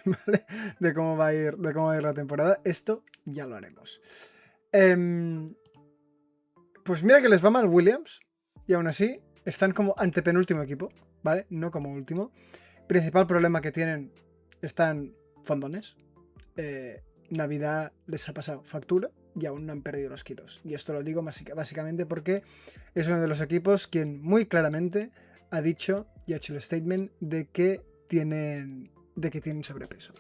¿Vale? De cómo va a ir la temporada. Esto ya lo haremos. Pues mira que les va mal Williams. Y aún así, están como antepenúltimo equipo. ¿Vale? No como último. Principal problema que tienen, están fondones. Navidad les ha pasado factura. y aún no han perdido los kilos. Y esto lo digo básicamente porque es uno de los equipos quien muy claramente ha dicho y ha hecho el statement de que tienen sobrepeso.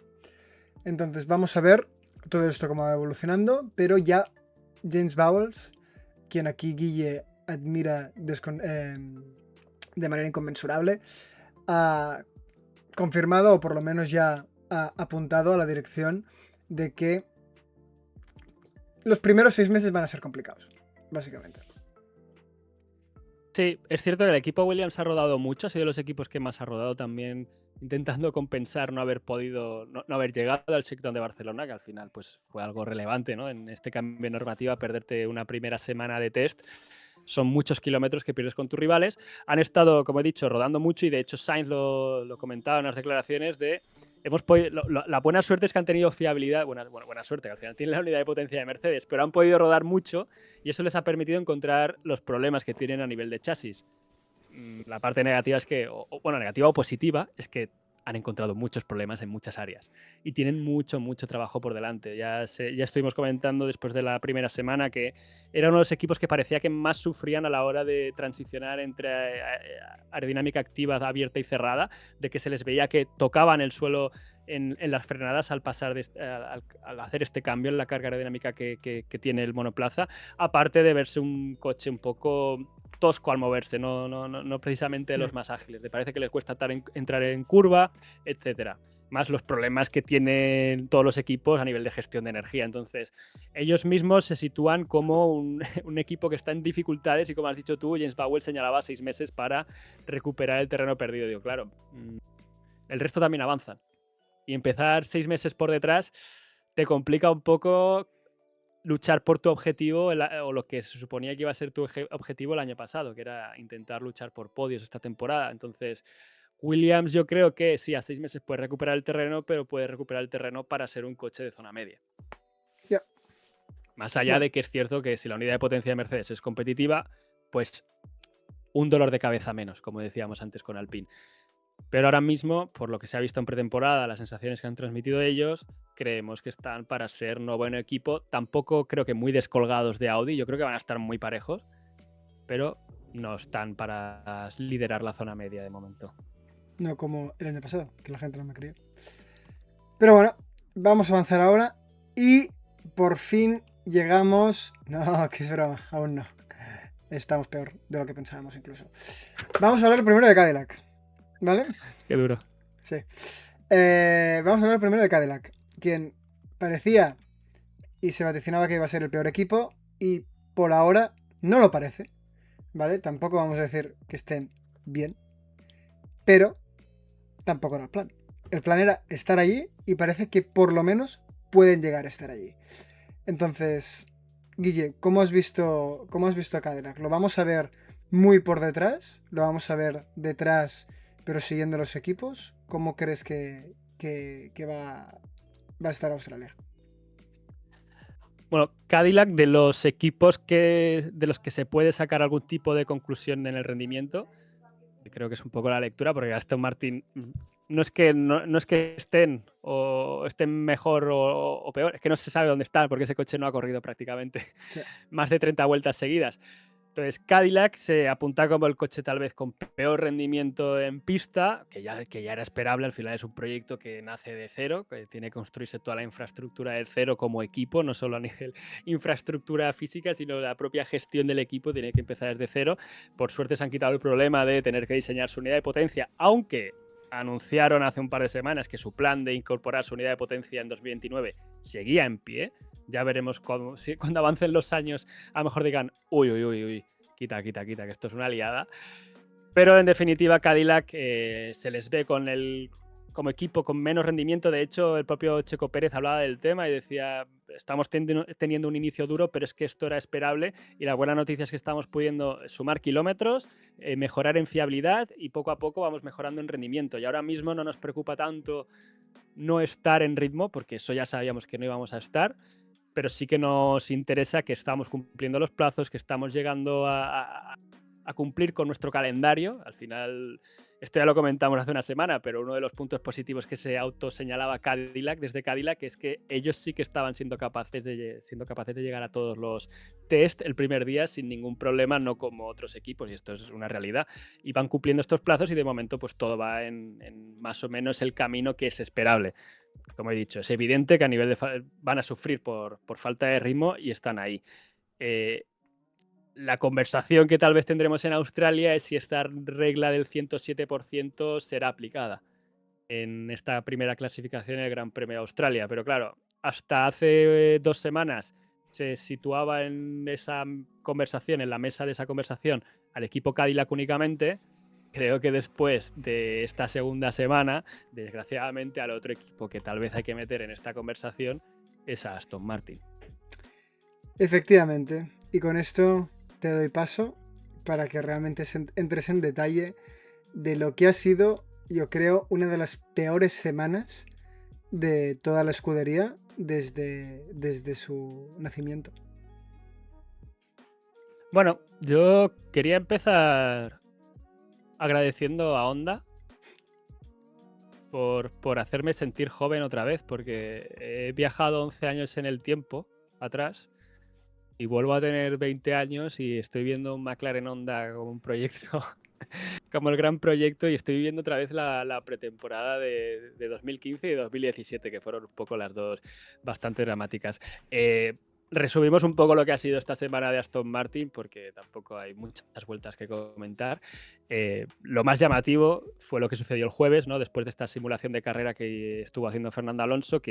Entonces vamos a ver todo esto cómo va evolucionando, pero ya James Bowles, quien aquí Guille admira de manera inconmensurable, ha confirmado, o por lo menos ya ha apuntado a la dirección de que los primeros 6 meses van a ser complicados, básicamente. Sí, es cierto que el equipo Williams ha rodado mucho, ha sido de los equipos que más ha rodado también, intentando compensar no haber podido, no haber llegado al Shakedown de Barcelona, que al final pues fue algo relevante, ¿no? En este cambio de normativa, perderte una primera semana de test. Son muchos kilómetros que pierdes con tus rivales. Han estado, como he dicho, rodando mucho y de hecho Sainz lo comentaba en las declaraciones de la buena suerte es que han tenido fiabilidad, buena suerte, que al final tienen la unidad de potencia de Mercedes, pero han podido rodar mucho y eso les ha permitido encontrar los problemas que tienen a nivel de chasis. La parte negativa es que, negativa o positiva, es que han encontrado muchos problemas en muchas áreas y tienen mucho trabajo por delante. Ya estuvimos comentando después de la primera semana que era uno de los equipos que parecía que más sufrían a la hora de transicionar entre aerodinámica activa, abierta y cerrada, de que se les veía que tocaban el suelo en las frenadas al pasar al hacer este cambio en la carga aerodinámica que tiene el monoplaza, aparte de verse un coche un poco tosco al moverse, no precisamente los más ágiles. Me parece que les cuesta entrar en curva, etcétera. Más los problemas que tienen todos los equipos a nivel de gestión de energía. Entonces, ellos mismos se sitúan como un equipo que está en dificultades y, como has dicho tú, James Bowles señalaba 6 meses para recuperar el terreno perdido. Digo, claro, el resto también avanzan. Y empezar 6 meses por detrás te complica un poco luchar por tu objetivo o lo que se suponía que iba a ser tu objetivo el año pasado, que era intentar luchar por podios esta temporada. Entonces, Williams yo creo que sí, a 6 meses puede recuperar el terreno, pero puede recuperar el terreno para ser un coche de zona media. Yeah. Más allá de que es cierto que si la unidad de potencia de Mercedes es competitiva, pues un dolor de cabeza menos, como decíamos antes con Alpine. Pero ahora mismo, por lo que se ha visto en pretemporada, las sensaciones que han transmitido ellos, creemos que están para ser noveno equipo. Tampoco creo que muy descolgados de Audi. Yo creo que van a estar muy parejos, pero no están para liderar la zona media de momento. No como el año pasado, que la gente no me creyó. Pero bueno, vamos a avanzar ahora y por fin llegamos... No, que es broma, aún no. Estamos peor de lo que pensábamos incluso. Vamos a hablar primero de Cadillac, ¿vale? Qué duro. Sí. Vamos a hablar primero de Cadillac, quien parecía y se vaticinaba que iba a ser el peor equipo y por ahora no lo parece, ¿vale? Tampoco vamos a decir que estén bien, pero tampoco era el plan. El plan era estar allí y parece que por lo menos pueden llegar a estar allí. Entonces, Guille, ¿cómo has visto a Cadillac? ¿Lo vamos a ver muy por detrás? ¿Lo vamos a ver detrás pero siguiendo los equipos? ¿Cómo crees que va a estar Australia? Bueno, Cadillac, de los equipos de los que se puede sacar algún tipo de conclusión en el rendimiento, creo que es un poco la lectura, porque Aston Martin no es que estén mejor o peor, es que no se sabe dónde están, porque ese coche no ha corrido prácticamente más de 30 vueltas seguidas. Entonces, Cadillac se apunta como el coche tal vez con peor rendimiento en pista, que ya era esperable. Al final es un proyecto que nace de cero, que tiene que construirse toda la infraestructura de cero como equipo, no solo a nivel infraestructura física, sino la propia gestión del equipo tiene que empezar desde cero. Por suerte se han quitado el problema de tener que diseñar su unidad de potencia, aunque anunciaron hace un par de semanas que su plan de incorporar su unidad de potencia en 2029 seguía en pie. Ya veremos cuando avancen los años, a lo mejor digan, uy, quita, que esto es una liada. Pero en definitiva, Cadillac se les ve como equipo con menos rendimiento. De hecho, el propio Checo Pérez hablaba del tema y decía, estamos teniendo un inicio duro, pero es que esto era esperable y la buena noticia es que estamos pudiendo sumar kilómetros, mejorar en fiabilidad y poco a poco vamos mejorando en rendimiento. Y ahora mismo no nos preocupa tanto no estar en ritmo, porque eso ya sabíamos que no íbamos a estar, pero sí que nos interesa que estamos cumpliendo los plazos, que estamos llegando a a cumplir con nuestro calendario. Al final, esto ya lo comentamos hace una semana, pero uno de los puntos positivos que se autoseñalaba Cadillac desde Cadillac es que ellos sí que estaban siendo capaces de llegar a todos los test el primer día sin ningún problema, no como otros equipos, y esto es una realidad. Y van cumpliendo estos plazos y de momento pues todo va en más o menos el camino que es esperable. Como he dicho, es evidente que a nivel de van a sufrir por falta de ritmo y están ahí. La conversación que tal vez tendremos en Australia es si esta regla del 107% será aplicada en esta primera clasificación en el Gran Premio de Australia. Pero claro, hasta hace 2 semanas se situaba en esa conversación, en la mesa de esa conversación, al equipo Cadillac únicamente. Creo que después de esta segunda semana, desgraciadamente, al otro equipo que tal vez hay que meter en esta conversación es a Aston Martin. Efectivamente. Y con esto te doy paso para que realmente entres en detalle de lo que ha sido, yo creo, una de las peores semanas de toda la escudería desde su nacimiento. Bueno, yo quería empezar agradeciendo a Honda por hacerme sentir joven otra vez, porque he viajado 11 años en el tiempo atrás y vuelvo a tener 20 años y estoy viendo un McLaren Honda como un proyecto, como el gran proyecto, y estoy viviendo otra vez la pretemporada de 2015 y 2017, que fueron un poco las dos bastante dramáticas. Resumimos un poco lo que ha sido esta semana de Aston Martin, porque tampoco hay muchas vueltas que comentar. Lo más llamativo fue lo que sucedió el jueves, ¿no? Después de esta simulación de carrera que estuvo haciendo Fernando Alonso,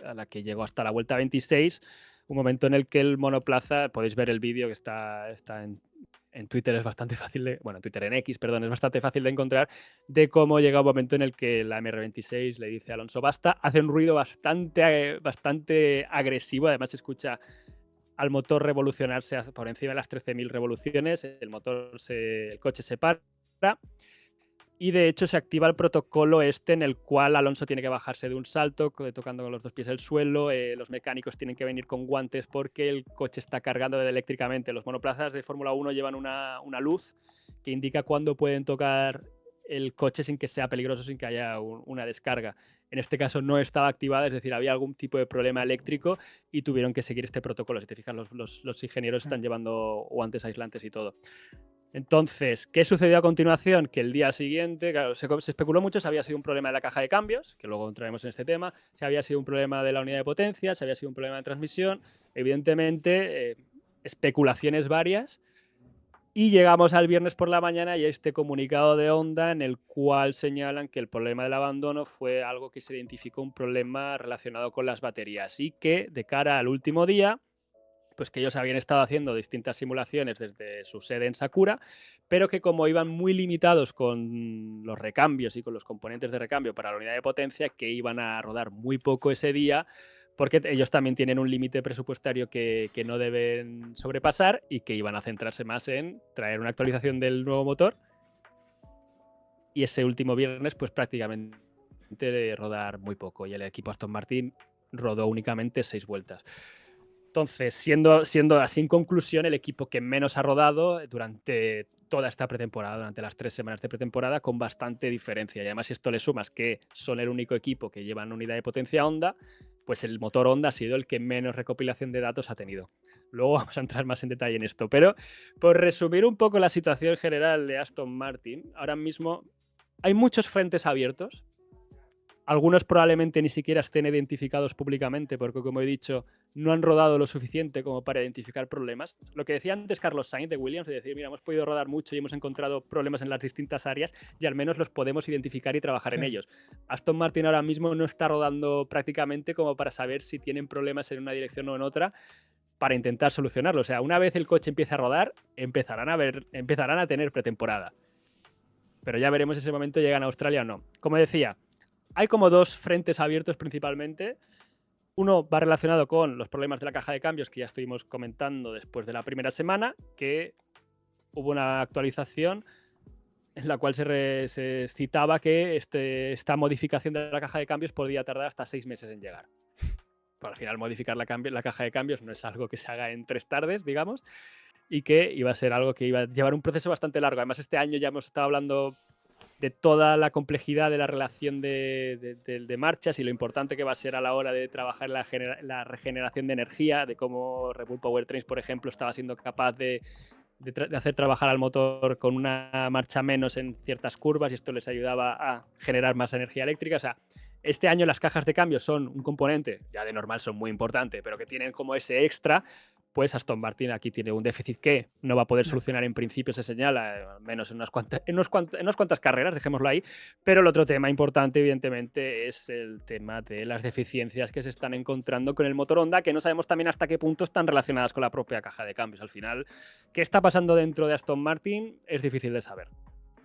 a la que llegó hasta la vuelta 26, un momento en el que el monoplaza, podéis ver el vídeo que está en Twitter, es bastante fácil de, bueno, Twitter en X, perdón, es bastante fácil de encontrar, de cómo llega un momento en el que la MR26 le dice a Alonso basta, hace un ruido bastante agresivo, además se escucha al motor revolucionarse por encima de las 13.000 revoluciones, el coche se para y de hecho se activa el protocolo en el cual Alonso tiene que bajarse de un salto tocando con los 2 pies el suelo, los mecánicos tienen que venir con guantes porque el coche está cargando eléctricamente. Los monoplazas de Fórmula 1 llevan una luz que indica cuándo pueden tocar el coche sin que sea peligroso, sin que haya una descarga. En este caso no estaba activada, es decir, había algún tipo de problema eléctrico y tuvieron que seguir este protocolo. Si te fijas, los ingenieros están llevando guantes aislantes y todo. Entonces, ¿qué sucedió a continuación? Que el día siguiente, claro, se especuló mucho si había sido un problema de la caja de cambios, que luego entraremos en este tema, si había sido un problema de la unidad de potencia, si había sido un problema de transmisión. Evidentemente, especulaciones varias. Y llegamos al viernes por la mañana y este comunicado de Honda en el cual señalan que el problema del abandono fue algo que se identificó un problema relacionado con las baterías y que de cara al último día, pues que ellos habían estado haciendo distintas simulaciones desde su sede en Sakura, pero que como iban muy limitados con los recambios y con los componentes de recambio para la unidad de potencia, que iban a rodar muy poco ese día, porque ellos también tienen un límite presupuestario que no deben sobrepasar y que iban a centrarse más en traer una actualización del nuevo motor. Y ese último viernes, pues prácticamente de rodar muy poco. Y el equipo Aston Martin rodó únicamente 6 vueltas. Entonces, siendo así en conclusión, el equipo que menos ha rodado durante toda esta pretemporada, durante las 3 semanas de pretemporada, con bastante diferencia. Y además, si esto le sumas que son el único equipo que lleva una unidad de potencia Honda, pues el motor Honda ha sido el que menos recopilación de datos ha tenido. Luego vamos a entrar más en detalle en esto. Pero por resumir un poco la situación general de Aston Martin, ahora mismo hay muchos frentes abiertos. Algunos probablemente ni siquiera estén identificados públicamente porque, como he dicho, no han rodado lo suficiente como para identificar problemas. Lo que decía antes Carlos Sainz de Williams, de decir, mira, hemos podido rodar mucho y hemos encontrado problemas en las distintas áreas y al menos los podemos identificar y trabajar en ellos. Aston Martin ahora mismo no está rodando prácticamente como para saber si tienen problemas en una dirección o en otra para intentar solucionarlo. O sea, una vez el coche empiece a rodar, empezarán a tener pretemporada. Pero ya veremos si ese momento llegan a Australia o no. Como decía, hay como 2 frentes abiertos principalmente. Uno va relacionado con los problemas de la caja de cambios que ya estuvimos comentando después de la primera semana, que hubo una actualización en la cual se citaba que esta modificación de la caja de cambios podría tardar hasta 6 meses en llegar. Pero al final modificar la caja de cambios no es algo que se haga en 3 tardes, digamos. y que iba a ser algo que iba a llevar un proceso bastante largo. Además, este año ya hemos estado hablando de toda la complejidad de la relación de marchas y lo importante que va a ser a la hora de trabajar la regeneración de energía, de cómo Red Bull Powertrains, por ejemplo, estaba siendo capaz de hacer trabajar al motor con una marcha menos en ciertas curvas y esto les ayudaba a generar más energía eléctrica. O sea, este año las cajas de cambio son un componente, ya de normal son muy importante, pero que tienen como ese extra. Pues Aston Martin aquí tiene un déficit que no va a poder Ya. solucionar en principio, se señala, al menos en unas cuantas carreras, dejémoslo ahí. Pero el otro tema importante, evidentemente, es el tema de las deficiencias que se están encontrando con el motor Honda, que no sabemos también hasta qué punto están relacionadas con la propia caja de cambios. Al final, ¿qué está pasando dentro de Aston Martin? Es difícil de saber.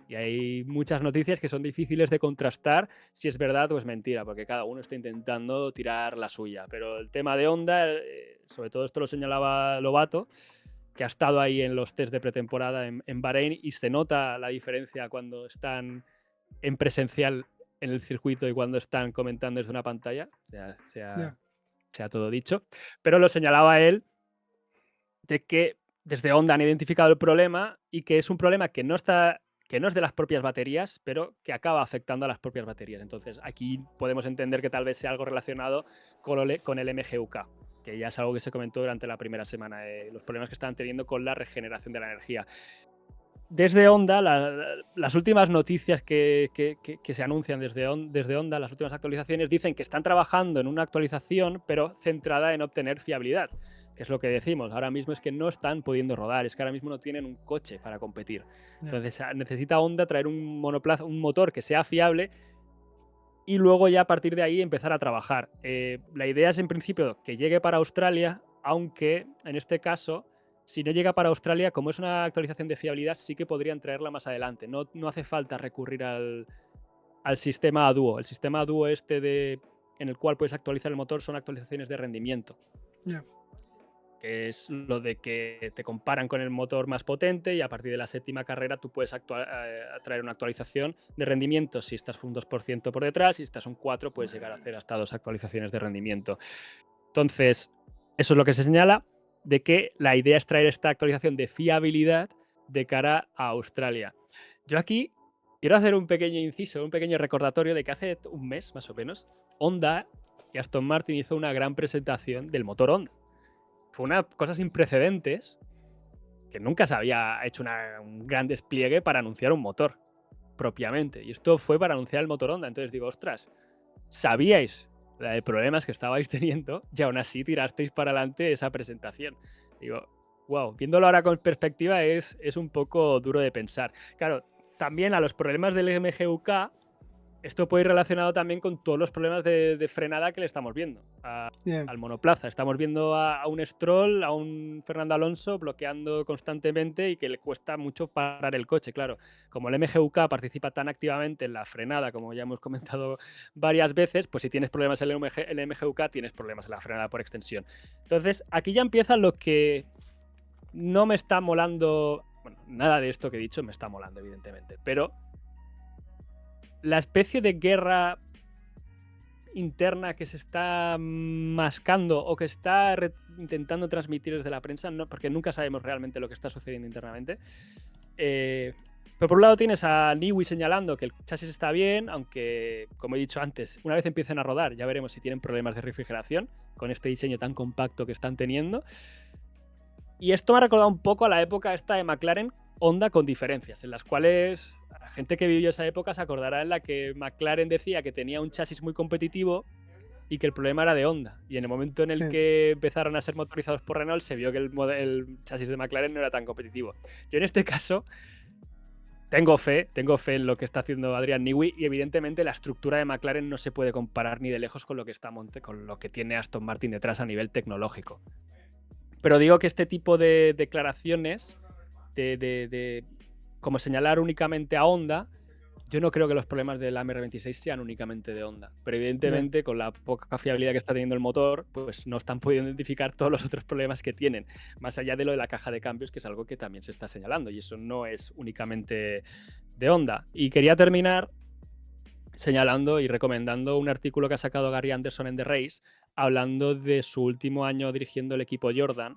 Y hay muchas noticias que son difíciles de contrastar si es verdad o es mentira, porque cada uno está intentando tirar la suya. Pero el tema de Honda, sobre todo esto lo señalaba Lobato, que ha estado ahí en los test de pretemporada en Bahrein y se nota la diferencia cuando están en presencial en el circuito y cuando están comentando desde una pantalla, Ya. sea todo dicho. Pero lo señalaba él de que desde Honda han identificado el problema y que es un problema que no es de las propias baterías, pero que acaba afectando a las propias baterías. Entonces, aquí podemos entender que tal vez sea algo relacionado con el MGUK, que ya es algo que se comentó durante la primera semana, los problemas que están teniendo con la regeneración de la energía. Desde Honda, las últimas noticias que se anuncian desde Honda, las últimas actualizaciones, dicen que están trabajando en una actualización, pero centrada en obtener fiabilidad, que es lo que decimos. Ahora mismo es que no están pudiendo rodar, es que ahora mismo no tienen un coche para competir. Ya. Entonces necesita Honda traer un motor que sea fiable y luego ya a partir de ahí empezar a trabajar. La idea es en principio que llegue para Australia, aunque en este caso, si no llega para Australia, como es una actualización de fiabilidad, sí que podrían traerla más adelante. No hace falta recurrir al sistema A-Duo. El sistema A-Duo en el cual puedes actualizar el motor son actualizaciones de rendimiento. Ya. Que es lo de que te comparan con el motor más potente y a partir de la séptima carrera tú puedes traer una actualización de rendimiento. Si estás un 2% por detrás, si estás un 4%, puedes llegar a hacer hasta 2 actualizaciones de rendimiento. Entonces, eso es lo que se señala, de que la idea es traer esta actualización de fiabilidad de cara a Australia. Yo aquí quiero hacer un pequeño inciso, un pequeño recordatorio de que hace un mes, más o menos, Honda y Aston Martin hizo una gran presentación del motor Honda. Fue una cosa sin precedentes, que nunca se había hecho un gran despliegue para anunciar un motor propiamente. Y esto fue para anunciar el motor Honda. Entonces digo, ostras, sabíais la de problemas que estabais teniendo y aún así tirasteis para adelante esa presentación. Digo, wow, viéndolo ahora con perspectiva es un poco duro de pensar. Claro, también a los problemas del MGUK, esto puede ir relacionado también con todos los problemas de frenada que le estamos viendo al monoplaza. Estamos viendo a un Stroll, a un Fernando Alonso bloqueando constantemente y que le cuesta mucho parar el coche. Claro, como el MGUK participa tan activamente en la frenada, como ya hemos comentado varias veces, pues si tienes problemas en el MGUK, tienes problemas en la frenada por extensión. Entonces, aquí ya empieza lo que no me está molando. Bueno, nada de esto que he dicho me está molando, evidentemente, pero la especie de guerra interna que se está mascando o que está intentando transmitir desde la prensa, no, porque nunca sabemos realmente lo que está sucediendo internamente. Pero por un lado tienes a Newey señalando que el chasis está bien, aunque, como he dicho antes, una vez empiecen a rodar ya veremos si tienen problemas de refrigeración con este diseño tan compacto que están teniendo. Y esto me ha recordado un poco a la época esta de McLaren Honda con diferencias, en las cuales la gente que vivió esa época se acordará en la que McLaren decía que tenía un chasis muy competitivo y que el problema era de Honda. Y en el momento en el que empezaron a ser motorizados por Renault, se vio que el chasis de McLaren no era tan competitivo. Yo en este caso tengo fe en lo que está haciendo Adrian Newey y evidentemente la estructura de McLaren no se puede comparar ni de lejos con lo que tiene Aston Martin detrás a nivel tecnológico. Pero digo que este tipo de declaraciones de como señalar únicamente a Honda, yo no creo que los problemas del AMR26 sean únicamente de Honda, pero evidentemente con la poca fiabilidad que está teniendo el motor, pues no están pudiendo identificar todos los otros problemas que tienen, más allá de lo de la caja de cambios, que es algo que también se está señalando, y eso no es únicamente de Honda. Y quería terminar señalando y recomendando un artículo que ha sacado Gary Anderson en The Race, hablando de su último año dirigiendo el equipo Jordan,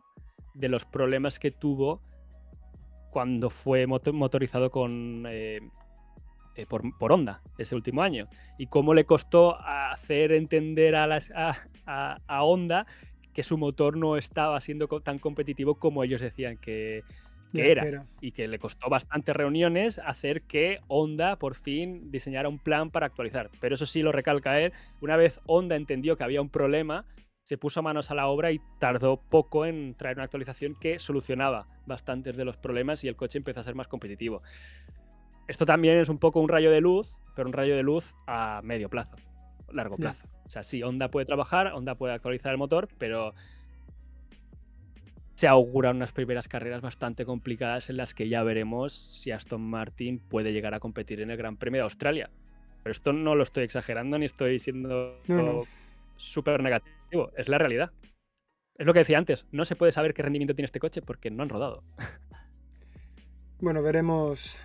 de los problemas que tuvo cuando fue motorizado por Honda ese último año. Y cómo le costó hacer entender a Honda que su motor no estaba siendo tan competitivo como ellos decían que era. Y que le costó bastantes reuniones hacer que Honda por fin diseñara un plan para actualizar. Pero eso sí lo recalca él, una vez Honda entendió que había un problema, se puso manos a la obra y tardó poco en traer una actualización que solucionaba bastantes de los problemas y el coche empezó a ser más competitivo. Esto también es un poco un rayo de luz, pero un rayo de luz a medio plazo, largo plazo. O sea, sí, Honda puede trabajar, Honda puede actualizar el motor, pero se auguran unas primeras carreras bastante complicadas en las que ya veremos si Aston Martin puede llegar a competir en el Gran Premio de Australia. Pero esto no lo estoy exagerando ni estoy siendo súper negativo, es la realidad. Es lo que decía antes, no se puede saber qué rendimiento tiene este coche porque no han rodado. Bueno, veremos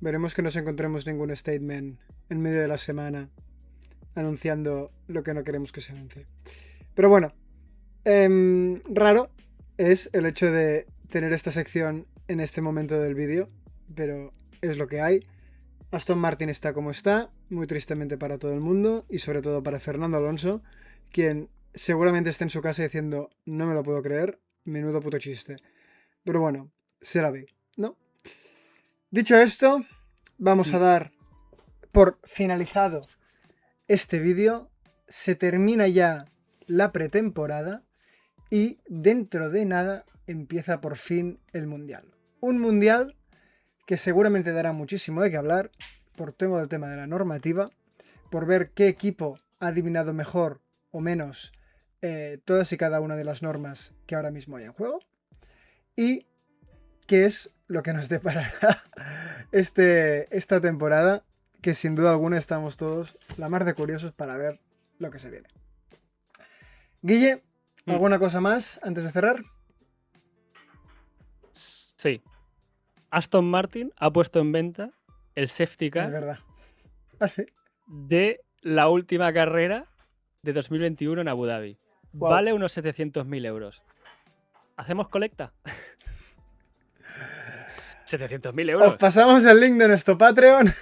que no nos encontremos ningún statement en medio de la semana anunciando lo que no queremos que se anuncie. Pero bueno, raro es el hecho de tener esta sección en este momento del vídeo, pero es lo que hay. Aston Martin está como está, muy tristemente para todo el mundo y sobre todo para Fernando Alonso, quien seguramente está en su casa diciendo no me lo puedo creer, menudo puto chiste. Pero bueno, se la ve, ¿no? Dicho esto, vamos a dar por finalizado este vídeo. Se termina ya la pretemporada y dentro de nada empieza por fin el Mundial. Un Mundial que seguramente dará muchísimo de qué hablar por todo el tema de la normativa, por ver qué equipo ha adivinado mejor o menos todas y cada una de las normas que ahora mismo hay en juego y qué es lo que nos deparará esta temporada, que sin duda alguna estamos todos la mar de curiosos para ver lo que se viene. Guille, ¿alguna cosa más antes de cerrar? Sí. Aston Martin ha puesto en venta el safety car. Es verdad. ¿Ah, sí? De la última carrera de 2021 en Abu Dhabi. Wow. Vale unos 700.000 euros. ¿Hacemos colecta? 700.000 euros. Os pasamos el link de nuestro Patreon.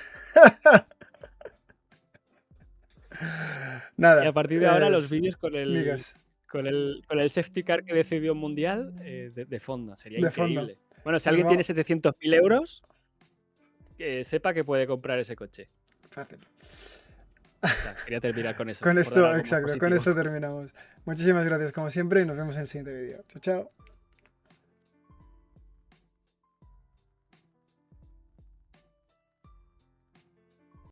Nada. Y a partir de ahora los vídeos con el safety car que decidió Mundial de fondo. Sería de increíble. Fondo. Bueno, si alguien tiene 700.000 euros, que sepa que puede comprar ese coche. Fácil. O sea, quería terminar con eso. Con esto, exacto, con esto terminamos. Muchísimas gracias como siempre y nos vemos en el siguiente vídeo. Chao, chao.